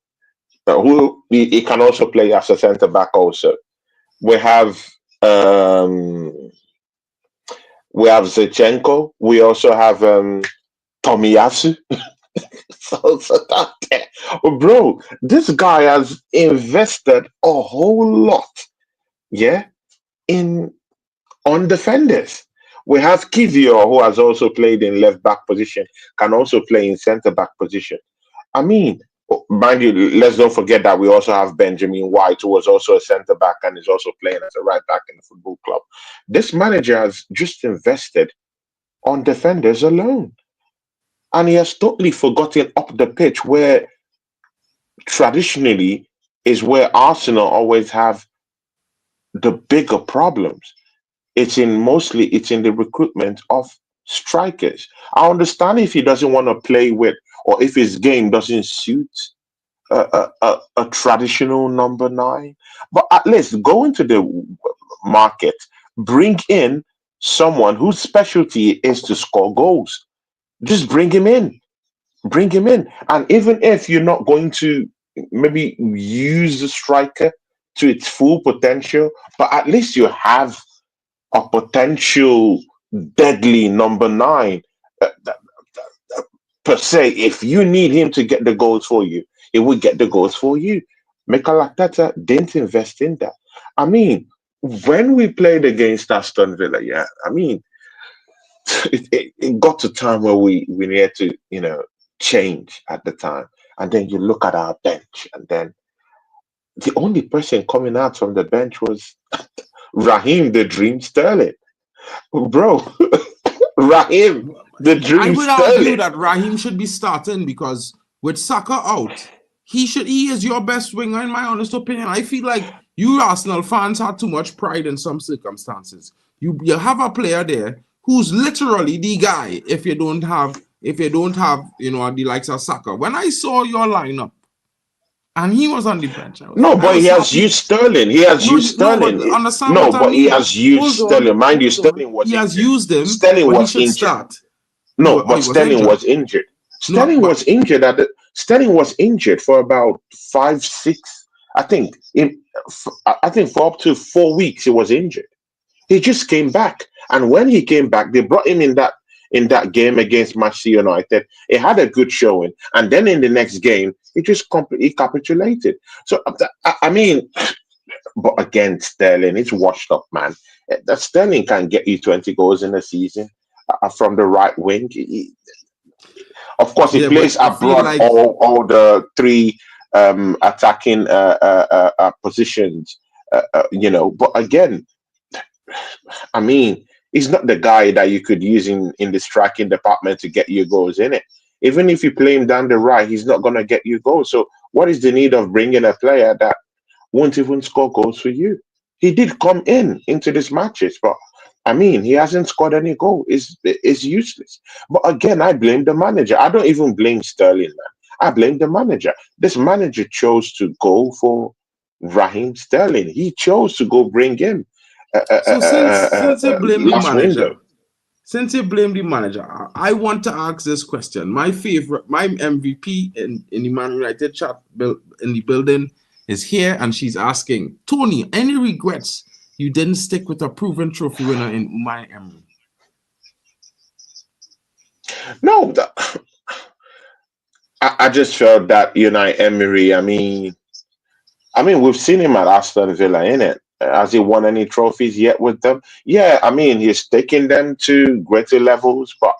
who he can also play as a centre back also. We have Zinchenko. We also have Tomiyasu. so that there. Bro, this guy has invested a whole lot, yeah, on defenders. We have Kivio, who has also played in left back position, can also play in centre back position. I mean, mind you, let's don't forget that we also have Benjamin White, who was also a centre back and is also playing as a right back in the football club. This manager has just invested on defenders alone. And he has totally forgotten up the pitch, where traditionally is where Arsenal always have the bigger problems. It's in the recruitment of strikers. I understand if he doesn't want to play with, or if his game doesn't suit a traditional number 9, but at least go into the market, bring in someone whose specialty is to score goals. Just bring him in. And even if you're not going to maybe use the striker to its full potential, but at least you have a potential deadly number 9 per se. If you need him to get the goals for you, he would get the goals for you. Mikel Arteta didn't invest in that. I mean, when we played against Aston Villa, yeah, I mean, it got to time where we needed to, change at the time. And then you look at our bench, and then the only person coming out from the bench was Raheem the Dream Sterling. Bro, Raheem the I Dream would argue Sterling. that Raheem should be starting because with Saka out, he is your best winger in my honest opinion. I feel like you Arsenal fans had too much pride in some circumstances. You have a player there who's literally the guy if you don't have the likes of Saka. When I saw your lineup and he was on the bench, No, I but he was has happy. used Sterling. He has No, used no, but Sterling. understand No, what I but he mean. has used Hold on, Sterling. Mind you, hold on. Sterling was He has injured. used him, Sterling but he was should injured. start. No, but He was Sterling injured. was injured. No, Sterling was injured Sterling was injured for about 5, 6. I think for up to 4 weeks he was injured. He just came back, and when he came back, they brought him in that game against Manchester United. He had a good showing, and then in the next game, he just completely capitulated. So I mean, but again, Sterling, it's washed up, man. That Sterling can get you 20 goals in a season from the right wing. Of course, he yeah, but plays I feel abroad like all the three attacking positions. But again, I mean, he's not the guy that you could use in the striking department to get you goals in it. Even if you play him down the right, he's not going to get you goals. So, what is the need of bringing a player that won't even score goals for you? He did come into these matches, but I mean, he hasn't scored any goal. It's useless. But again, I blame the manager. I don't even blame Sterling, man. I blame the manager. This manager chose to go for Raheem Sterling. He chose to go bring him so since you blame the last window. manager, I want to ask this question. My MVP in the Man United chat in the building is here, and she's asking, Tony, any regrets you didn't stick with a proven trophy winner in Unai Emery? No, I just felt that Unai Emery. I mean, we've seen him at Aston Villa, innit? Has he won any trophies yet with them? Yeah, I mean, he's taking them to greater levels, but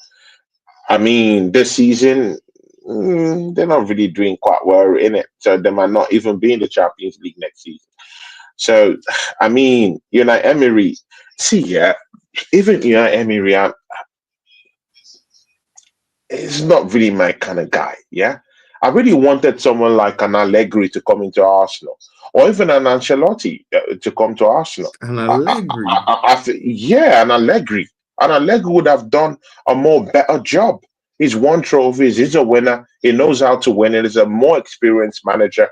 I mean, this season, they're not really doing quite well in it. So they might not even be in the Champions League next season. So, I mean, Unai Emery, see, yeah, even Unai Emery, is not really my kind of guy, yeah? I really wanted someone like an Allegri to come into Arsenal, or even an Ancelotti to come to Arsenal. An Allegri. Yeah, an Allegri. An Allegri would have done a more better job. He's won trophies. He's a winner. He knows how to win. He's a more experienced manager.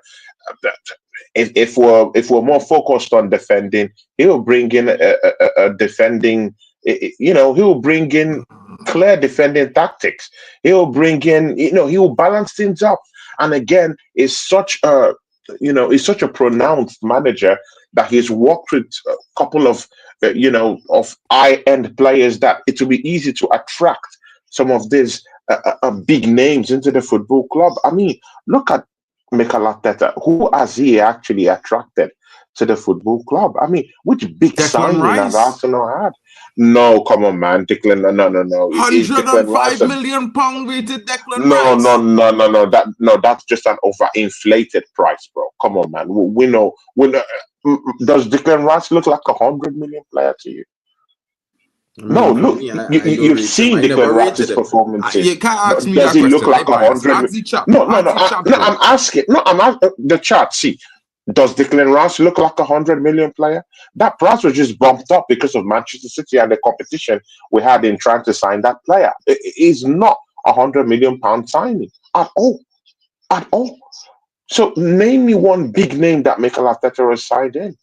If we're more focused on defending, he'll bring in a defending. He'll bring in clear defending tactics. He'll bring in. He'll balance things up. And again, he's such a pronounced manager that he's worked with a couple of of high-end players that it will be easy to attract some of these big names into the football club. I mean, look at Mikel Arteta. Who has he actually attracted to the football club? I mean, which big Declan signing has Rice. Arsenal had? No, come on, man. Declan, no. Is Declan Rice £105 million rated Declan no, Rice. no. That's just an overinflated price, bro. Come on, man. We know. Does Declan Rice look like £100 million player to you? I mean, No, for look, me, I don't you've rate him. seen I never Declan rated Rice's him. performances. You can't ask me Does that he look question. I like biased. 100? Ask the chat. No, Ask the chat, I'm asking. No, I'm asking the chat. See, does Declan Rice look like £100 million player? That price was just bumped up because of Manchester City and the competition we had in trying to sign that player. It is not £100 million signing at all, at all. So name me one big name that Mikel Arteta has signed in.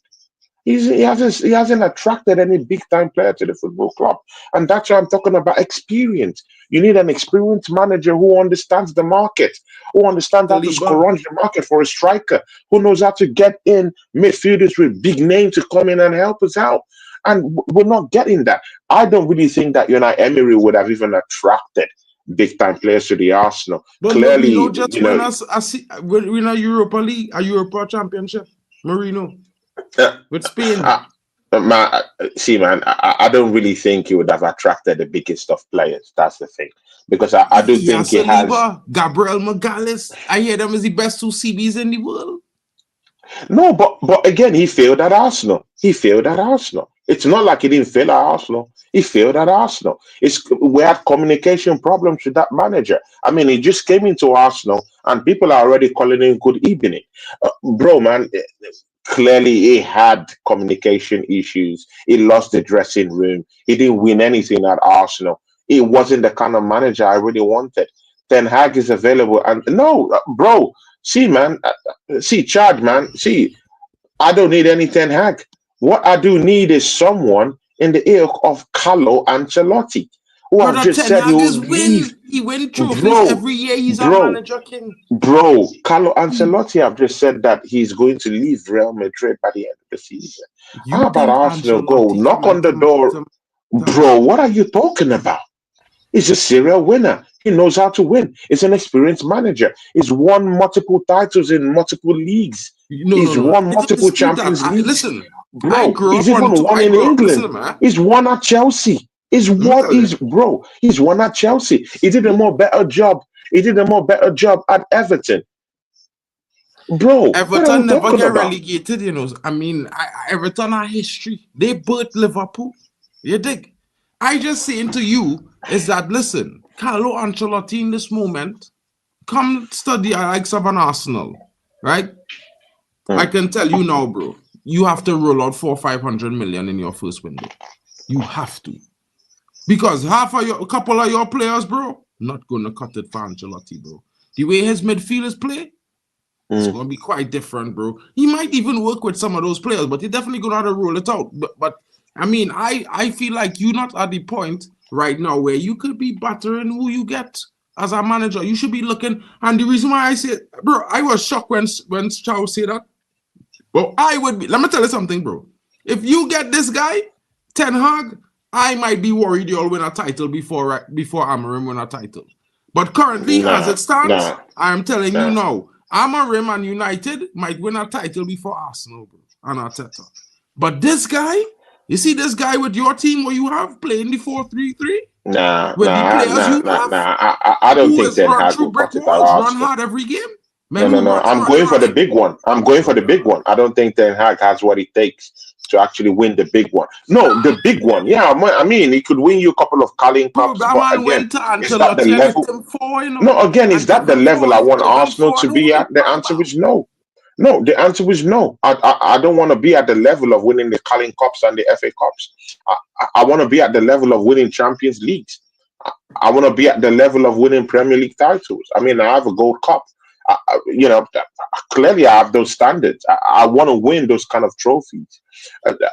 He hasn't attracted any big time player to the football club, and that's why I'm talking about experience. You need an experienced manager who understands the market, who understands how to Saliba. scrounge the market for a striker, who knows how to get in midfielders with big names to come in and help us out. and we're not getting that. I don't really think that Emery would have even attracted big time players to the Arsenal. But Clearly, Mourinho just win a Europa League, a Europa Championship. Mourinho with Spain. Man, I don't really think he would have attracted the biggest of players. That's the thing, because I do think he has. Gabriel Magalhaes. I hear them as the best 2 CBs in the world. No, but again, he failed at Arsenal. He failed at Arsenal. It's not like he didn't fail at Arsenal. He failed at Arsenal. We had communication problems with that manager. I mean, he just came into Arsenal, and people are already calling him good evening, bro, man. Clearly, he had communication issues. He lost the dressing room. He didn't win anything at Arsenal. He wasn't the kind of manager I really wanted. Ten Hag is available, and no, bro. See, man. Chad, man. See, I don't need any Ten Hag. What I do need is someone in the ilk of Carlo Ancelotti, who I've just said he will leave. He wins trophies every year. He's a manager king. Bro, Carlo Ancelotti, I've just said that he's going to leave Real Madrid by the end of the season. How about Arsenal go? Knock on the door. Bro, what are you talking about? He's a serial winner. He knows how to win. He's an experienced manager. He's won multiple titles in multiple leagues. He's won multiple Champions League. Listen, bro, he's even won in England. He's won at Chelsea. He's won at Chelsea. He did a more better job. He did a more better job at Everton. Bro, Everton never get relegated, you know. I mean, Everton are history. They birthed Liverpool. You dig? I just saying to you is that, listen, Carlo Ancelotti in this moment, come study likes of an Arsenal, right? I can tell you now, bro, you have to roll out 400-500 million in your first window. You have to. Because a couple of your players, bro, not going to cut it for Ancelotti, bro. The way his midfielders play, it's going to be quite different, bro. He might even work with some of those players, but he's definitely going to have to roll it out. But I mean, I feel like you're not at the point right now where you could be battering who you get as a manager. You should be looking. And the reason why I say, bro, I was shocked when Charles said that. Well, I would be. Let me tell you something, bro. If you get this guy, Ten Hag, I might be worried you'll win a title before Amorim win a title. But currently, as it stands, I am telling you now, Amorim and United might win a title before Arsenal, bro, and Arteta. But this guy, you see this guy with your team where you have playing the 4-3-3? I don't think Ten Hag will cut it at Arsenal. Run hard every game. No. I'm going for the big one. I don't think Ten Hag has what it takes to actually win the big one. No, the big one. Yeah, I mean, he could win you a couple of Carling Cups. But again, is that the level? No, again, is that the level I want Arsenal to be at? The answer is no. No, the answer is no. I don't want to be at the level of winning the Carling Cups and the FA Cups. I want to be at the level of winning Champions Leagues. I want to be at the level of winning Premier League titles. I mean, I have a Gold Cup. Clearly I have those standards. I want to win those kind of trophies.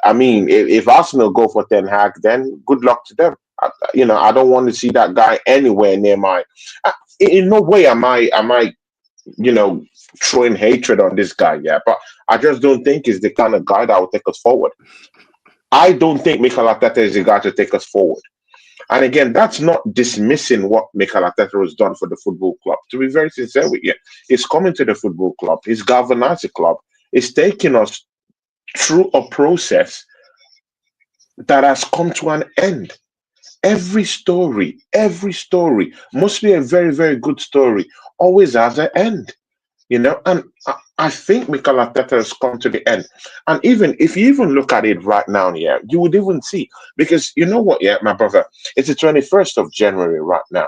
I mean, if Arsenal go for Ten Hag, then good luck to them. I don't want to see that guy anywhere near my. In no way am I, throwing hatred on this guy. Yeah, but I just don't think he's the kind of guy that will take us forward. I don't think Mikel Arteta is the guy to take us forward. And again, that's not dismissing what Mikel Arteta has done for the football club. To be very sincere with you, he's coming to the football club. He's galvanized the club. He's taking us through a process that has come to an end. Every story, mostly a very, very good story, always has an end. And I think Mikel Arteta has come to the end. And even if you even look at it right now, yeah, you would even see, because you know what, yeah, my brother, it's the 21st of January right now.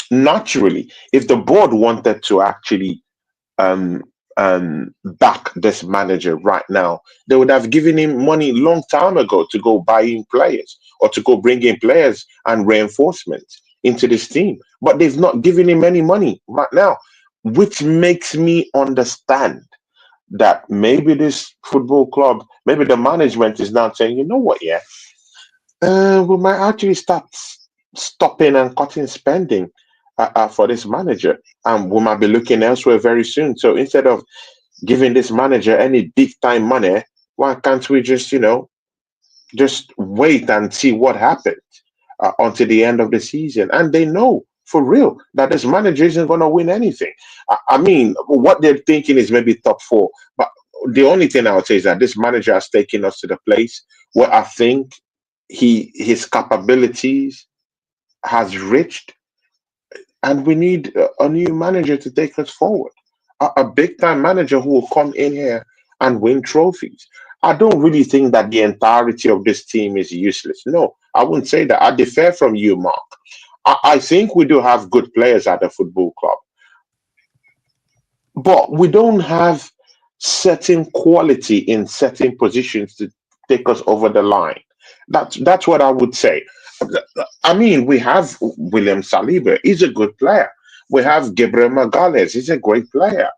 Naturally, if the board wanted to actually back this manager right now, they would have given him money long time ago to go buy in players or to go bring in players and reinforcements into this team. But they've not given him any money right now, which makes me understand that maybe this football club, maybe the management is now saying, you know what, yeah, we might actually start stopping and cutting spending for this manager, and we might be looking elsewhere very soon. So instead of giving this manager any big time money, why can't we just, Just wait and see what happens until the end of the season. And they know for real that this manager isn't going to win anything. I mean, what they're thinking is maybe top four. But the only thing I would say is that this manager has taken us to the place where I think his capabilities has reached, and we need a new manager to take us forward. A big time manager who will come in here and win trophies. I don't really think that the entirety of this team is useless. No, I wouldn't say that. I differ from you, Mark. I think we do have good players at the football club, but we don't have certain quality in certain positions to take us over the line. That's what I would say. I mean, we have William Saliba. He's a good player. We have Gabriel Magalhaes. He's a great player.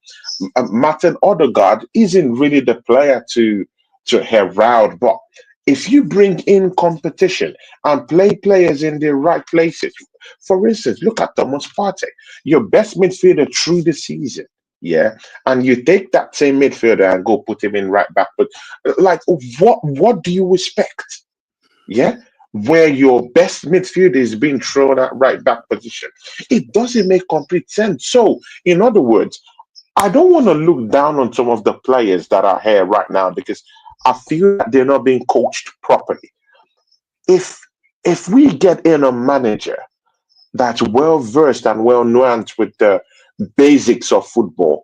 Martin Odegaard isn't really the player to herald, but if you bring in competition and play players in the right places, for instance, look at Thomas Partey, your best midfielder through the season. Yeah, and you take that same midfielder and go put him in right back. But like, what do you expect? Yeah, where your best midfielder is being thrown at right back position, it doesn't make complete sense. So, in other words, I don't want to look down on some of the players that are here right now because I feel that they're not being coached properly. If if we get in a manager that's well versed and well nuanced with the basics of football,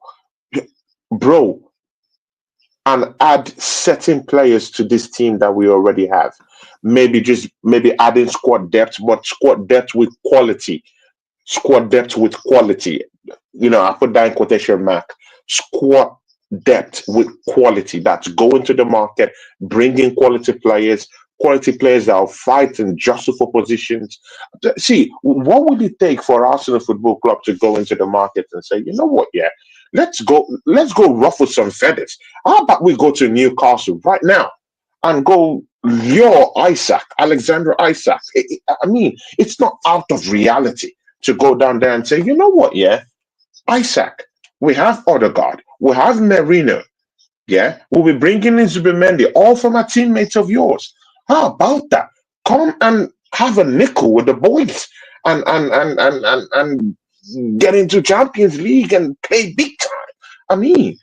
bro, and add certain players to this team that we already have. Maybe adding squad depth, but squad depth with quality. Squad depth with quality. I put that in quotation mark. Squad depth with quality. That's going to the market, bringing quality players that will fight and jostle for positions. See, what would it take for Arsenal Football Club to go into the market and say, you know what, yeah, let's go ruffle some feathers. How about we go to Newcastle right now and go lure Alexander Isaac? I mean, it's not out of reality to go down there and say, you know what, yeah, Isaac, we have Odegaard, we have Merino, yeah, we'll be bringing in Zubimendi, all from our teammates of yours. How about that? Come and have a nickel with the boys and get into Champions League and play big time. I mean,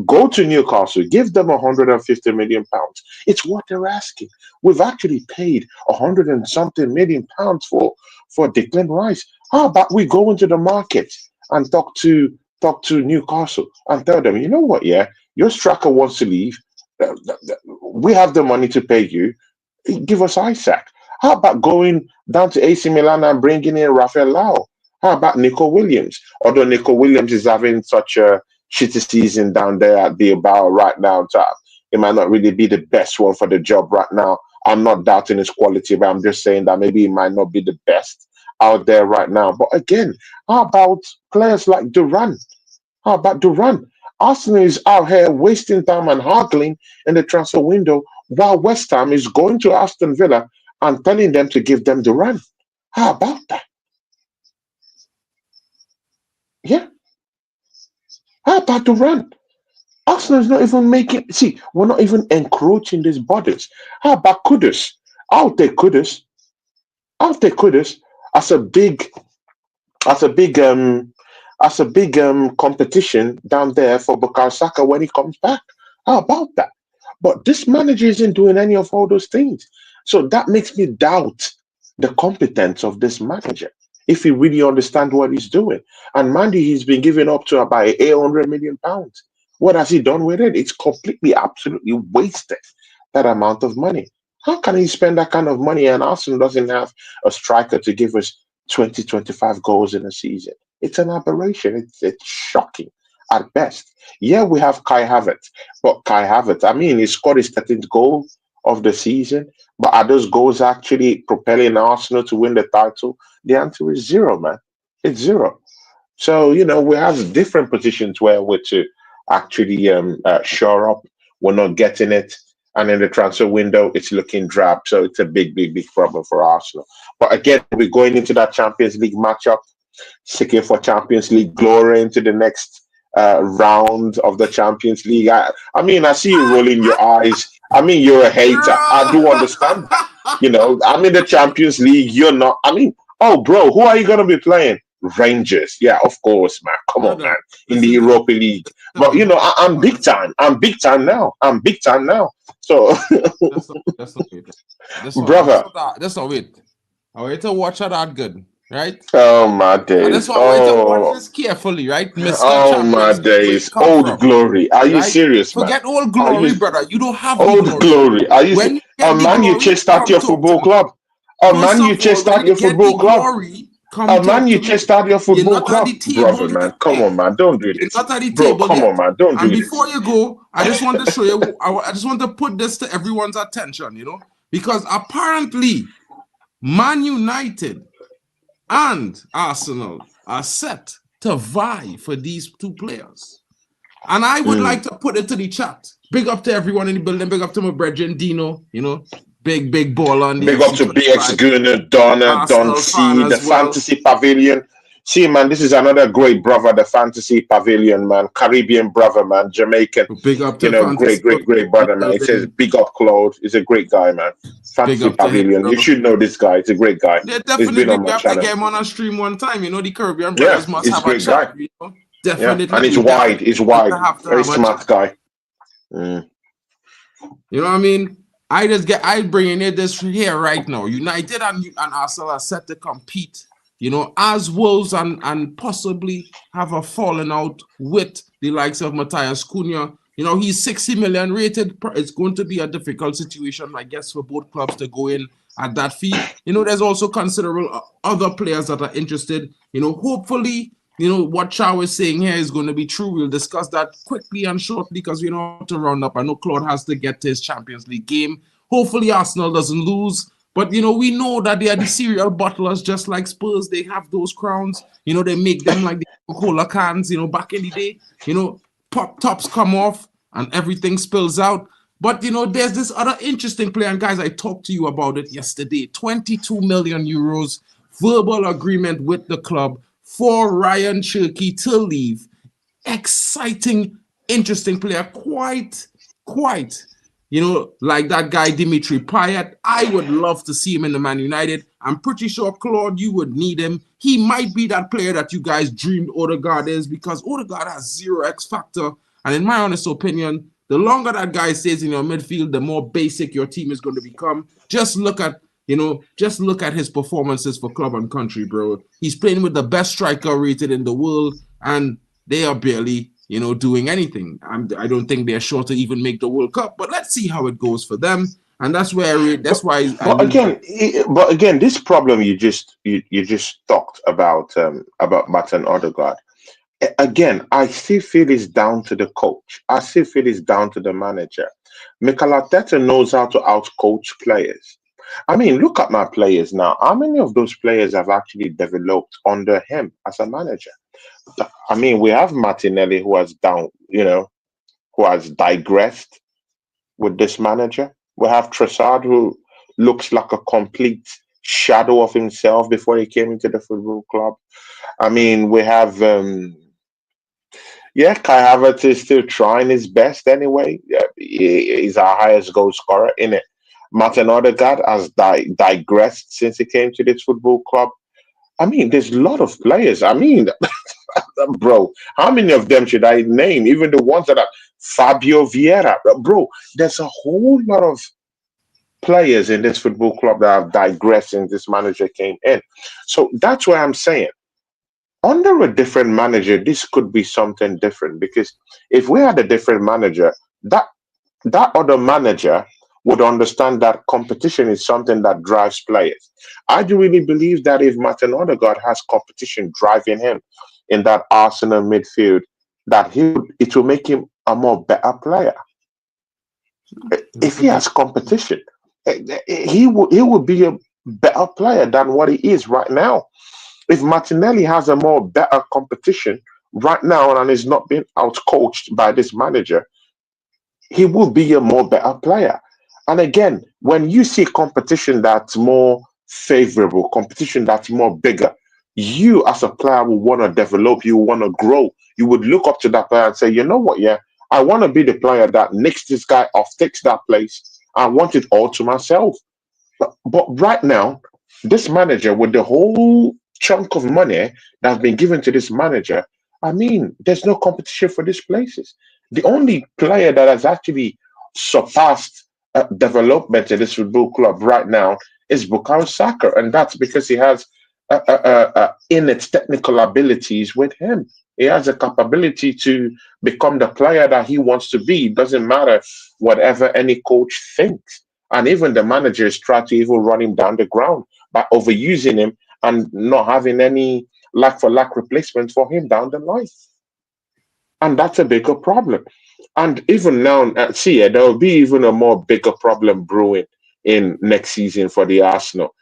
go to Newcastle, give them 150 million pounds. It's what they're asking. We've actually paid 100 and something million pounds for Declan Rice. How about we go into the market and talk to Newcastle and tell them, you know what, yeah, your striker wants to leave. We have the money to pay you. Give us Isaac. How about going down to AC Milan and bringing in Rafael Lau? How about Nico Williams? Although Nico Williams is having such a shitty season down there at Bilbao right now, so it might not really be the best one for the job right now. I'm not doubting his quality, but I'm just saying that maybe he might not be the best out there right now. But again, how about players like Duran? How about Duran? Arsenal is out here wasting time and haggling in the transfer window while West Ham is going to Aston Villa and telling them to give them Duran. How about that? Yeah. How about Duran? Arsenal is not even making. See, we're not even encroaching these borders. How about Kudus? I'll take Kudus. I'll take Kudus as a big, as a big, competition down there for Bukayo Saka when he comes back. How about that? But this manager isn't doing any of all those things. So that makes me doubt the competence of this manager if he really understands what he's doing. And Mandy, he's been giving up to about 800 million pounds. What has he done with it? It's completely, absolutely wasted that amount of money. How can he spend that kind of money and Arsenal doesn't have a striker to give us 20, 25 goals in a season? It's an aberration. It's shocking at best. Yeah, we have Kai Havertz, but Kai Havertz, I mean, he scored his 13th goal of the season, but are those goals actually propelling Arsenal to win the title? The answer is zero, man. It's zero. So, we have different positions where we're to actually shore up. We're not getting it. And in the transfer window, it's looking drab. So it's a big, big, big problem for Arsenal. But again, we're going into that Champions League matchup, seeking for Champions League glory into the next round of the Champions League. I mean, I see you rolling your eyes I mean, you're a hater. I do understand that. You know, I'm in the Champions League. You're not. I mean, oh, bro, who are you going to be playing? Rangers. Yeah, of course, man. Come on, man. In the Europa League. But, you know, I'm big time. I'm big time now. I'm big time now. So, that's not it. Brother. That's not it. I wait to watch her that good, right? Oh, my days. And that's why I wait to watch this carefully, right? Mr. Oh, my days. Old glory. Are you serious, man? Forget old glory, brother. You don't have old glory. Are you when a man you chased out your football club? A man you chased out your football club? A man you chased out your football club? Brother, man. Come on, man. Don't do this. Bro, come on, man. Don't do this. And before you go, I just want to show you, I just want to put this to everyone's attention, you know, because apparently Man United and Arsenal are set to vie for these two players. And I would like to put it to the chat. Big up to everyone in the building. Big up to my brethren, Dino, you know, big baller on the big up to BX Gunner, Donna, Don C, the Fantasy Pavilion. See, man, this is another great brother, the Fantasy Pavilion, man. Caribbean brother, man. Jamaican. Big up to you know, great brother, man. It says big up Claude. He's a great guy, man. Fantasy Pavilion. You should know this guy. He's a great guy. Yeah, definitely. We have to get him on a stream one time. You know, the Caribbean brothers must have a chat. You know? Definitely. Yeah. And he's wide. He's wide. Very smart guy. Mm. You know what I mean? I bringing it this here right now. United and Arsenal are set to compete, you know, as Wolves and possibly have a falling out with the likes of Matthias Cunha. You know, he's 60 million rated. It's going to be a difficult situation, I guess, for both clubs to go in at that fee. You know, there's also considerable other players that are interested. You know, hopefully, you know, what Chow is saying here is going to be true. We'll discuss that quickly and shortly because we know how to round up. I know Claude has to get to his Champions League game. Hopefully Arsenal doesn't lose. But, you know, we know that they are the serial bottlers, just like Spurs. They have those crowns. You know, they make them like the Coca-Cola cans, you know, back in the day. You know, pop tops come off and everything spills out. But, you know, there's this other interesting player. And, guys, I talked to you about it yesterday. 22 million euros, verbal agreement with the club for Ryan Cherky to leave. Exciting, interesting player. Quite, you know, like that guy, Dimitri Payet. I would love to see him in the Man United. I'm pretty sure, Claude, you would need him. He might be that player that you guys dreamed Odegaard is because Odegaard has zero X factor. And in my honest opinion, the longer that guy stays in your midfield, the more basic your team is going to become. Just look at his performances for club and country, bro. He's playing with the best striker rated in the world, and they are barely, you know, doing anything. I don't think they're sure to even make the World Cup, but let's see how it goes for them. And that's why. But again, this problem you just talked about Martin Odegaard. Again, I still feel it's down to the coach. I still feel it's down to the manager. Mikel Arteta knows how to out-coach players. I mean, look at my players now. How many of those players have actually developed under him as a manager? I mean, we have Martinelli who has digressed with this manager. We have Trossard who looks like a complete shadow of himself before he came into the football club. I mean, we have Kai Havertz is still trying his best anyway. Yeah, he's our highest goal scorer in it. Martin Odegaard has digressed since he came to this football club. I mean, there's a lot of players. I mean, bro, how many of them should I name? Even the ones that are Fabio Vieira. Bro, there's a whole lot of players in this football club that have digressed since this manager came in. So that's why I'm saying, under a different manager, this could be something different. Because if we had a different manager, that other manager would understand that competition is something that drives players. I do really believe that if Martin Odegaard has competition driving him in that Arsenal midfield, that it will make him a more better player. If he has competition, he will be a better player than what he is right now. If Martinelli has a more better competition right now and is not being out-coached by this manager, he will be a more better player. And again, when you see competition that's more favorable, competition that's more bigger, you as a player will want to develop, you want to grow. You would look up to that player and say, you know what, yeah, I want to be the player that nicks this guy off, takes that place. I want it all to myself. But right now, this manager with the whole chunk of money that's been given to this manager, I mean, there's no competition for these places. The only player that has actually surpassed development in this football club right now is Bukayo Saka, and that's because he has innate technical abilities with him. He has a capability to become the player that he wants to be. It doesn't matter whatever any coach thinks. And even the managers try to even run him down the ground by overusing him and not having any lack for lack replacement for him down the line. And that's a bigger problem. And even now, there will be even a more bigger problem brewing in next season for the Arsenal.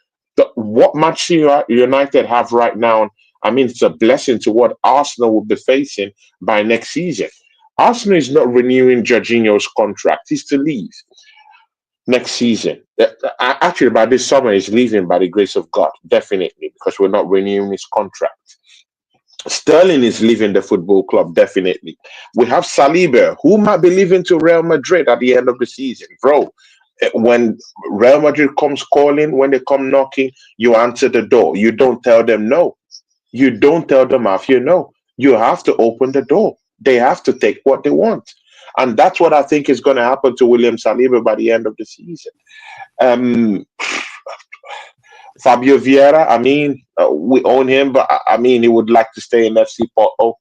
What Manchester United have right now, I mean, it's a blessing to what Arsenal will be facing by next season. Arsenal is not renewing Jorginho's contract. He's to leave next season. Actually, by this summer, he's leaving by the grace of God, definitely, because we're not renewing his contract. Sterling is leaving the football club, definitely. We have Saliba, who might be leaving to Real Madrid at the end of the season. Bro, when Real Madrid comes calling, when they come knocking, you answer the door. You don't tell them no. You don't tell them if you know. You have to open the door. They have to take what they want. And that's what I think is going to happen to William Saliba by the end of the season. Fabio Vieira, I mean, we own him, but I mean, he would like to stay in FC Porto.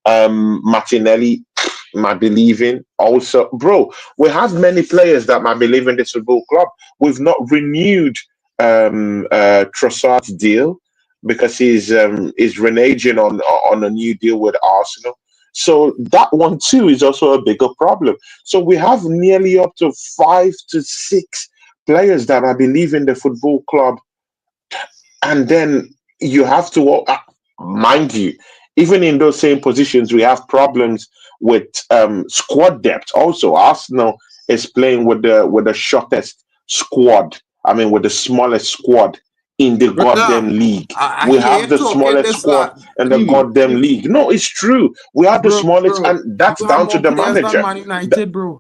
Martinelli might be leaving also. Bro, we have many players that might be leaving this football club. We've not renewed Trossard's deal because he's reneging on a new deal with Arsenal. So that one too is also a bigger problem. So we have nearly up to 5 to 6 players that might be leaving the football club. And then you have to, mind you, even in those same positions, we have problems with squad depth. Also, Arsenal is playing with the shortest squad. I mean, with the smallest squad in the goddamn league. We have the smallest squad in the goddamn league. No, it's true. We have the smallest, and that's down to the manager. Man United, bro.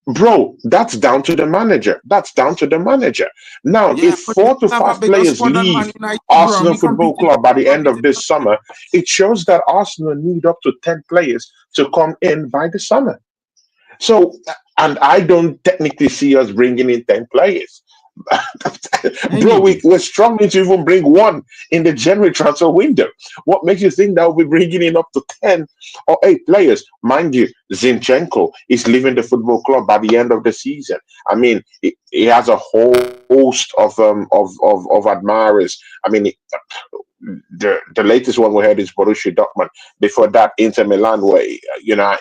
Bro, that's down to the manager. That's down to the manager. Now, if 4 to 5 players leave Arsenal Football Club by the end of this summer, it shows that Arsenal need up to 10 players to come in by the summer. So, and I don't technically see us bringing in 10 players. Bro, we're struggling to even bring one in the January transfer window. What makes you think that we'll be bringing in up to 10 or 8 players? Mind you, Zinchenko is leaving the football club by the end of the season. I mean, he has a whole host of admirers. I mean, the latest one we had is Borussia Dortmund. Before that, Inter Milan were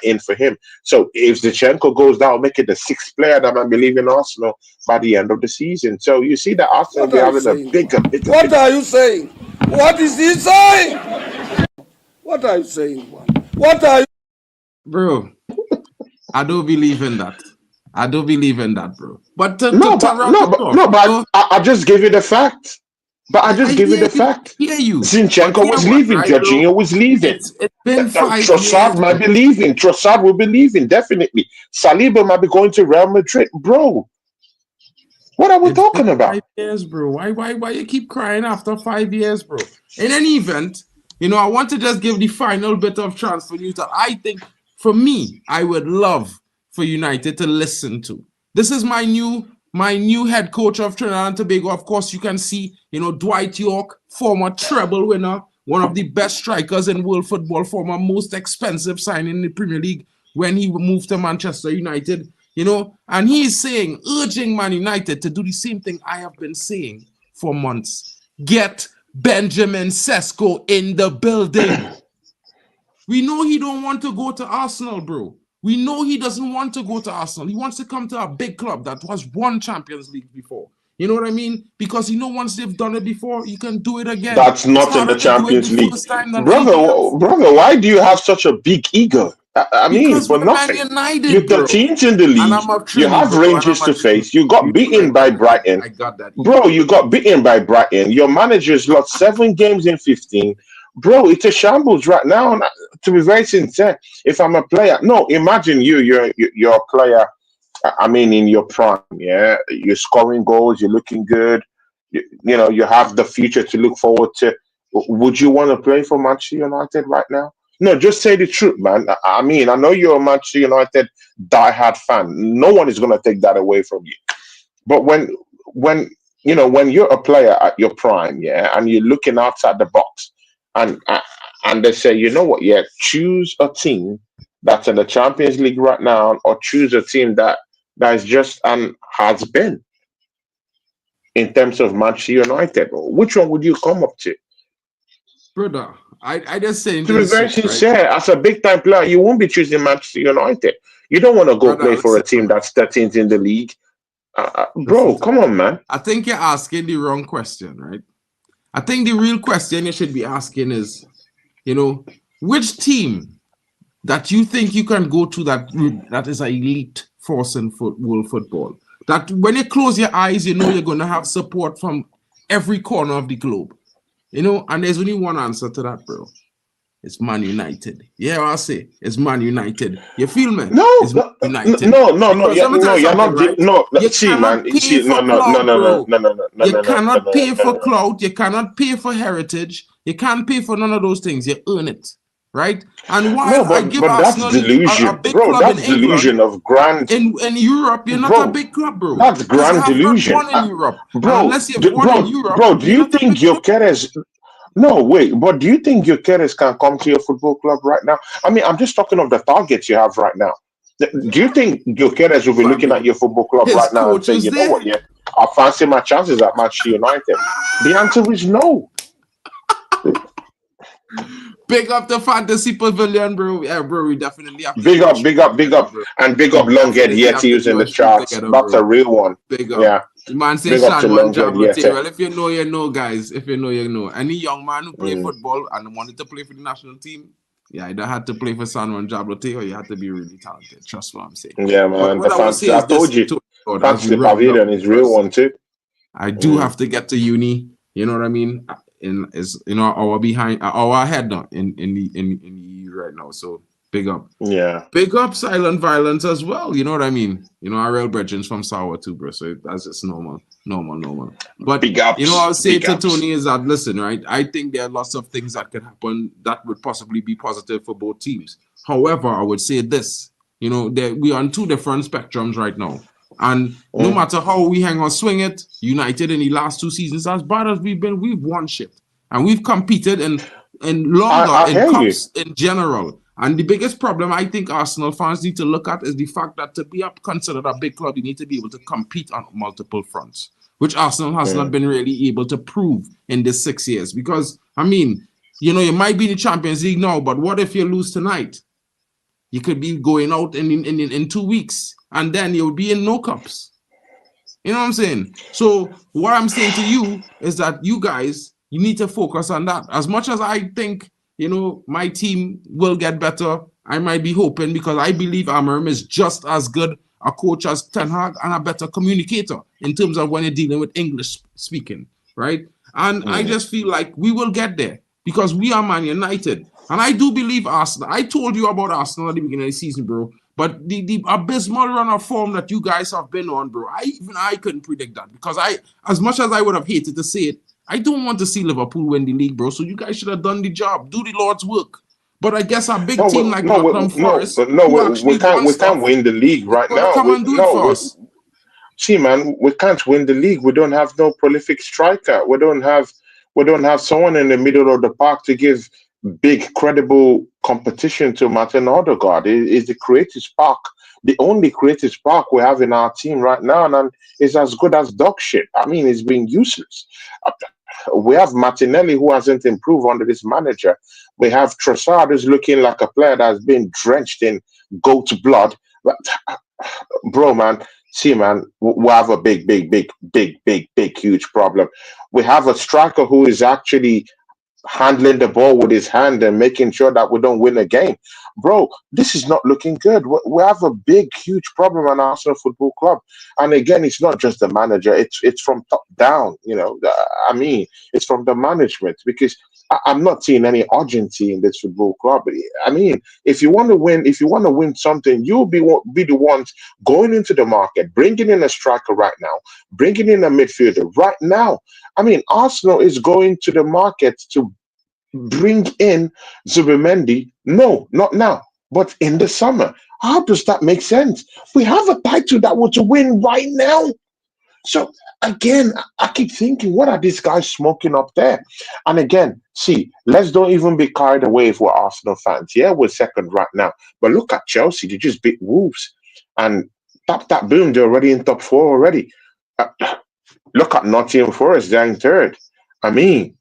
in for him. So if Zinchenko goes down, make it the 6th player that might be leaving Arsenal by the end of the season. So you see that Arsenal will be having a bigger. What are you saying? What is he saying? What are you saying? What are you? Bro, I don't believe in that. I don't believe in that, bro. But I just give you the fact. But I just give you the fact. Zinchenko was leaving. Jorginho was leaving. It's been 5 years. Trossard might be leaving. Trossard will be leaving, definitely. Saliba might be going to Real Madrid. Bro, what are we talking about? 5 years, bro. Why you keep crying after 5 years, bro? In any event, I want to just give the final bit of transfer news that I think, for me, I would love for United to listen to. This is my new head coach of Trinidad and Tobago. Of course, you can see, Dwight York, former treble winner, one of the best strikers in world football, former most expensive signing in the Premier League when he moved to Manchester United, and he is urging Man United to do the same thing I have been saying for months. Get Benjamin Sesko in the building. We know he don't want to go to Arsenal, bro. We know he doesn't want to go to Arsenal. He wants to come to a big club that has won Champions League before. You know what I mean? Because once they've done it before, you can do it again. That's not in the Champions League. Brother, why do you have such a big ego? I mean, for nothing. You've got teams in the league. You have Rangers to face. You got beaten by Brighton. I got that. Bro, you got beaten by Brighton. Your managers lost 7 games in 15. bro, it's a shambles right now. And to be very sincere, if I'm a player, no, imagine you're a player. I mean, in your prime, yeah, you're scoring goals, you're looking good. You know, you have the future to look forward to. Would you want to play for Manchester United right now? No, just say the truth, man. I mean, I know you're a Manchester United diehard fan. No one is going to take that away from you. But when when you're a player at your prime, yeah, and you're looking outside the box, and and they say, you know what, yeah, choose a team that's in the Champions League right now, or choose a team that is just and has been in terms of Manchester United. Which one would you come up to? Brother, I just saying To to be the very street, right? sincere, as a big time player, you won't be choosing Manchester United. You don't want to go Brother, play for a listen, team that's 13th in the league. listen Bro, to come me. on, man. I think you're asking the wrong question, right? I think the real question you should be asking is, which team that you think you can go to that is an elite force in world football. That when you close your eyes, you know you're going to have support from every corner of the globe. And there's only one answer to that, bro. It's Man United. Yeah, I say it's Man United. You feel me? No, It's Man United. no, Because let me tell no, you you're something, not. right? No, You see, man, cannot pay see, no, for no, no, clout, no, no, bro. no, no, no, no, You no, no, no, cannot no, pay for no. clout. You cannot pay for heritage. You can't pay for none of those things. You earn it, right? And No, while I but give that's Arsenal a delusion, big bro. club in That's England, delusion of grand, in Europe, you're not a bro. big club, bro. That's Because you grand have not delusion, won in Europe. And bro. unless you've won in Europe, Bro. Do you're you not a think big club. Gyökeres? No, wait. But do you think Gyökeres can come to your football club right now? I mean, I'm just talking of the targets you have right now. Do you think Gyökeres will be I looking at mean, your football club his right now and coach say, was you know what, there. yeah, I fancy my chances at Manchester United? The answer is no. Big up the fantasy pavilion, bro. Yeah, bro, we definitely have to Big do a up, stream big up, big together, up, bro. and big We up Longhead definitely have to Yetis in do the a stream charts. together, That's a bro. real one. Big up. Yeah. The man say Big up to Shan one Longhead Jablate. Yeti. Well, if you know, you know, guys. If you know, you know. Any young man who play Mm. football and wanted to play for the national team, you either had to play for San Juan Jablate or you had to be really talented. Trust what I'm saying. Yeah, But man. The what I will say fancy, is I this, told you, Lord, as we fancy round up, pavilion is real because one too. I do have to get to uni. You know what I mean? Our behind our ahead now in the EU right now. So big up. Yeah. Big up silent violence as well. You know what I mean? Our real brethrens from Sour too, bro. So that's just normal. But Big what ups. I'll say Big to ups. Tony is that listen, right? I think there are lots of things that could happen that would possibly be positive for both teams. However, I would say this, that we are on two different spectrums right now. And no matter how we hang or swing it, United in the last 2 seasons, as bad as we've been, we've won shit. And we've competed in longer I in hear you. cups in general. And the biggest problem I think Arsenal fans need to look at is the fact that to be considered a big club, you need to be able to compete on multiple fronts, which Arsenal has not been really able to prove in this 6 years. Because, I mean, you might be in the Champions League now, but what if you lose tonight? You could be going out in 2 weeks, and then you'll be in no cups. You know what I'm saying? So what I'm saying to you is that you guys, you need to focus on that. As much as I think, my team will get better, I might be hoping, because I believe Amorim is just as good a coach as Ten Hag and a better communicator in terms of when you're dealing with English speaking, right? And I just feel like we will get there because we are Man United. And I do believe Arsenal. I told you about Arsenal at the beginning of the season, bro. But the abysmal run of form that you guys have been on, bro, I couldn't predict that, because as much as I would have hated to say it, I don't want to see Liverpool win the league, bro. So you guys should have done the job, do the Lord's work. But I guess a big team like Nottingham Forest, who actually won we can't stuff, win the league is right going to now. come and do it for us. See, man, we can't win the league. We don't have no prolific striker. We don't have someone in the middle of the park to give big, credible competition to Martin Odegaard. Is the creative spark. The only creative spark we have in our team right now, and is as good as dog shit. I mean, it's been useless. We have Martinelli, who hasn't improved under this manager. We have Trossard, who's looking like a player that has been drenched in goat's blood. But, bro, man, see, man, we have a big, huge problem. We have a striker who is actually handling the ball with his hand and making sure that we don't win a game. Bro, this is not looking good. We have a big, huge problem at Arsenal Football Club. And again, it's not just the manager. It's from top down, I mean, it's from the management, because I'm not seeing any urgency in this football club. I mean, if you want to win something, you'll be the ones going into the market, bringing in a striker right now, bringing in a midfielder right now. I mean, Arsenal is going to the market to bring in Zubimendi. No, not now, but in the summer. How does that make sense? We have a title that we're to win right now. So again, I keep thinking, what are these guys smoking up there? And again, see, let's don't even be carried away if we're Arsenal fans. Yeah, we're second right now. But look at Chelsea, they just beat Wolves. And that boom, they're already in top 4 already. Look at Nottingham Forest, they're in third. I mean,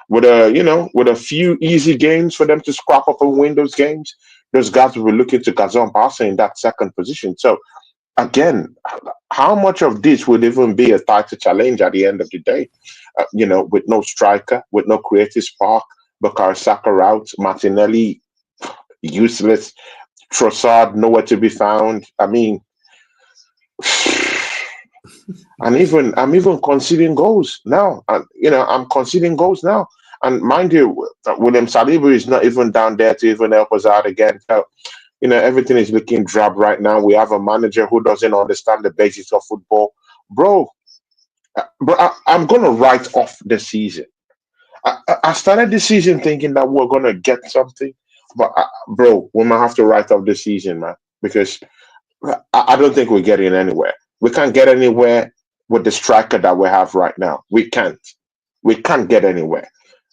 with a few easy games for them to scrap up and win those games, those guys will be looking to Gazon Barca in that second position. So again, how much of this would even be a title challenge at the end of the day? With no striker, with no creative spark, Bukayo Saka out, Martinelli useless, Trossard nowhere to be found. I mean, I'm even conceding goals now. I'm conceding goals now. And mind you, William Saliba is not even down there to even help us out again. So, everything is looking drab right now. We have a manager who doesn't understand the basics of football. Bro, I'm going to write off the season. I started the season thinking that we're going to get something. But, bro, we might have to write off the season, man. Because I don't think we're getting anywhere. We can't get anywhere with the striker that we have right now. We can't. We can't get anywhere.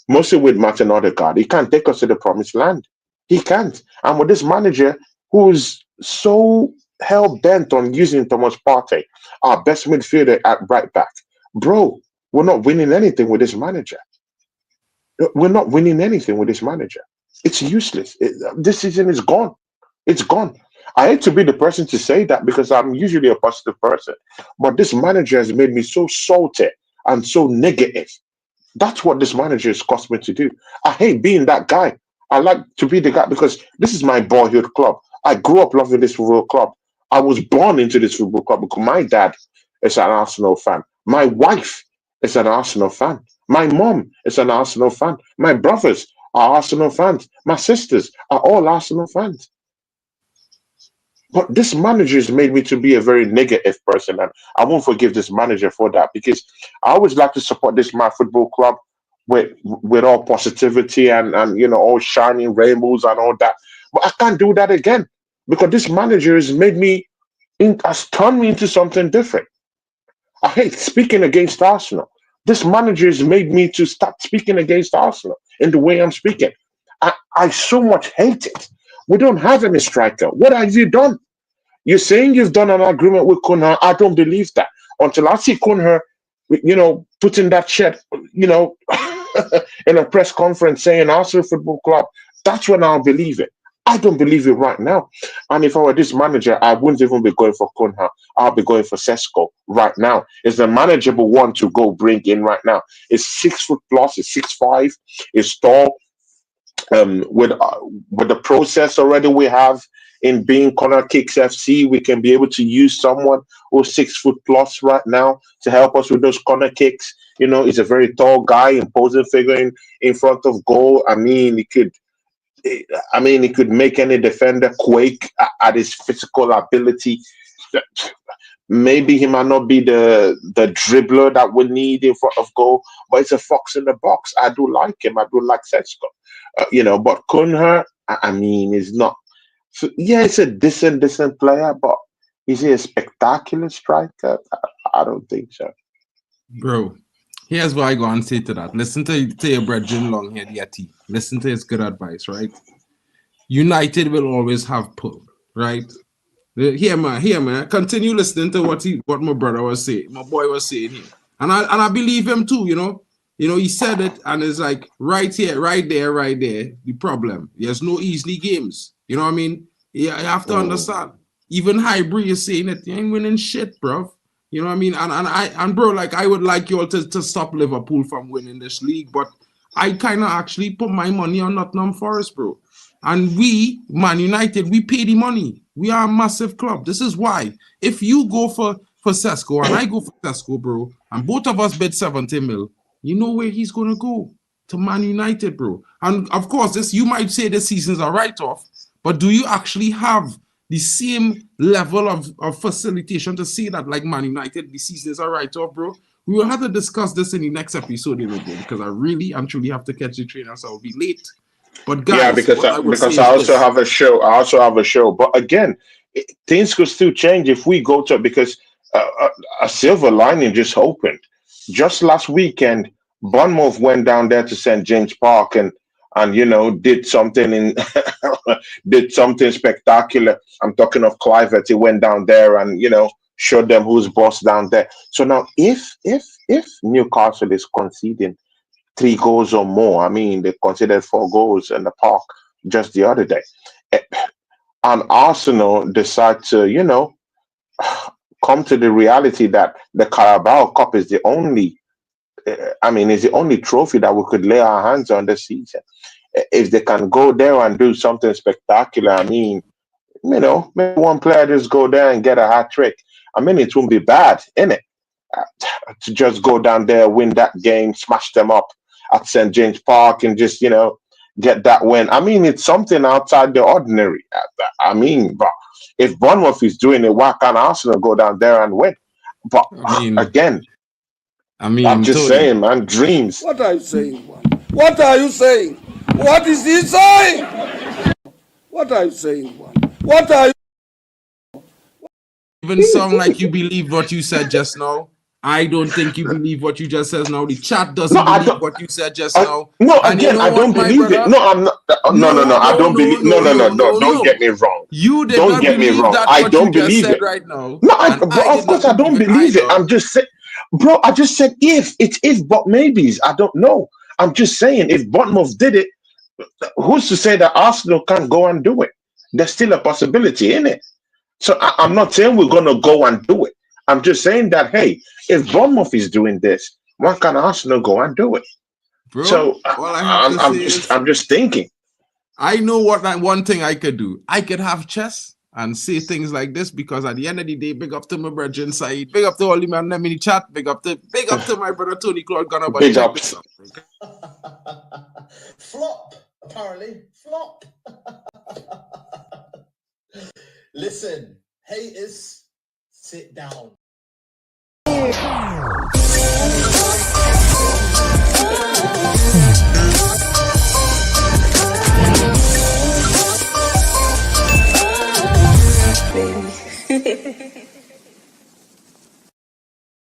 Mostly with Martin Odegaard. He can't take us to the promised land. He can't. And with this manager who's so hell-bent on using Thomas Partey, our best midfielder at right back, bro, we're not winning anything with this manager. We're not winning anything with this manager. It's useless. This season is gone. It's gone. I hate to be the person to say that because I'm usually a positive person. But this manager has made me so salty and so negative. That's what this manager has caused me to do. I hate being that guy. I like to be the guy because this is my boyhood club. I grew up loving this football club. I was born into this football club because my dad is an Arsenal fan. My wife is an Arsenal fan. My mom is an Arsenal fan. My brothers are Arsenal fans. My sisters are all Arsenal fans. But this manager has made me to be a very negative person, and I won't forgive this manager for that because I always like to support this my football club with all positivity and all shining rainbows and all that. But I can't do that again because this manager has turned me into something different. I hate speaking against Arsenal. This manager has made me to start speaking against Arsenal in the way I'm speaking. I so much hate it. We don't have any striker. What have you done? You're saying you've done an agreement with Cunha. I don't believe that. Until I see Cunha, putting that shit, in a press conference saying Arsenal Football Club, that's when I'll believe it. I don't believe it right now. And if I were this manager, I wouldn't even be going for Cunha. I'll be going for Sesko right now. It's the manageable one to go bring in right now. It's 6 foot plus, it's 6'5", it's tall. With the process already we have in being Corner Kicks FC, we can be able to use someone who's 6 foot plus right now to help us with those corner kicks. He's a very tall guy, imposing figure in front of goal. I mean, he could make any defender quake at his physical ability. Maybe he might not be the dribbler that we need in front of goal, but it's a fox in the box. I do like him. I do like Sesko. But Cunha, I mean, is not. So, yeah, it's a decent player, but is he a spectacular striker? I don't think so. Bro, here's what I go and say to that. Listen to your brethren long here, Yeti. Listen to his good advice, right? United will always have pull, right? Here, man. Continue listening to what my brother was saying, my boy was saying here, and I believe him too. He said it, and it's like right here, right there. The problem. There's no easy games. You know what I mean? Yeah, you have to understand. Even Highbury is saying it. You ain't winning shit, bro. You know what I mean? And bro, like I would like you all to stop Liverpool from winning this league, but I kind of actually put my money on Nottingham Forest, bro. And we, Man United, we pay the money. We are a massive club. This is why. If you go for Sesko and I go for Sesko, bro, and both of us bet 70 mil, you know where he's going to go. to Man United, bro. And of course, this you might say this season's a write-off, but do you actually have the same level of facilitation to say that, like Man United, the season is a write-off, bro? We will have to discuss this in the next episode, bro, because I really and truly have to catch the train, so I'll be late. But guys, Yeah, because what I will say because is I also this. have a show. But again, things could still change if we go to because a silver lining just opened. Just last weekend, Bournemouth went down there to St James Park and did something did something spectacular. I'm talking of Clivert. He went down there and showed them who's boss down there. So now, if Newcastle is conceding 3 goals or more. I mean, they considered 4 goals in the park just the other day. Eh, And Arsenal decide to, come to the reality that the Carabao Cup is the only, is the only trophy that we could lay our hands on this season. If they can go there and do something spectacular, maybe one player just go there and get a hat trick. It won't be bad, innit? To just go down there, win that game, smash them up at St. James Park, and just get that win. It's something outside the ordinary. But if Bournemouth is doing it, why can't Arsenal go down there and win? But again, I'm just Tony, saying, man, dreams. What are you saying, man? What are you saying? What is he saying? What are you saying, man? What are you even sound like you believe what you said just now. I don't think you believe what you just said now. The chat No, doesn't I believe don't. what you said just now. No, And you again, know I don't what, my believe it. brother? No, I'm not. No. I don't believe. No. Don't get me wrong. You did Don't not get me believe wrong. that I what you don't just believe said it. right now. No, And but I of did not course I believe don't it believe it. either. I'm just saying, bro. I just said if it's if, but maybes. I don't know. I'm just saying if Bournemouth did it, who's to say that Arsenal can't go and do it? There's still a possibility in it. So I'm not saying we're gonna go and do it. I'm just saying that hey, if Bournemouth is doing this, why can't Arsenal go and do it? Bro, So all I have to say is I'm just thinking. I know what that one thing I could do. I could have chess and say things like this because at the end of the day, big up to my brother inside, big up to all the man in the chat, big up to my brother Tony Claude Gunner. But Big check up. this out. Flop, apparently. Flop. Listen, haters, sit down.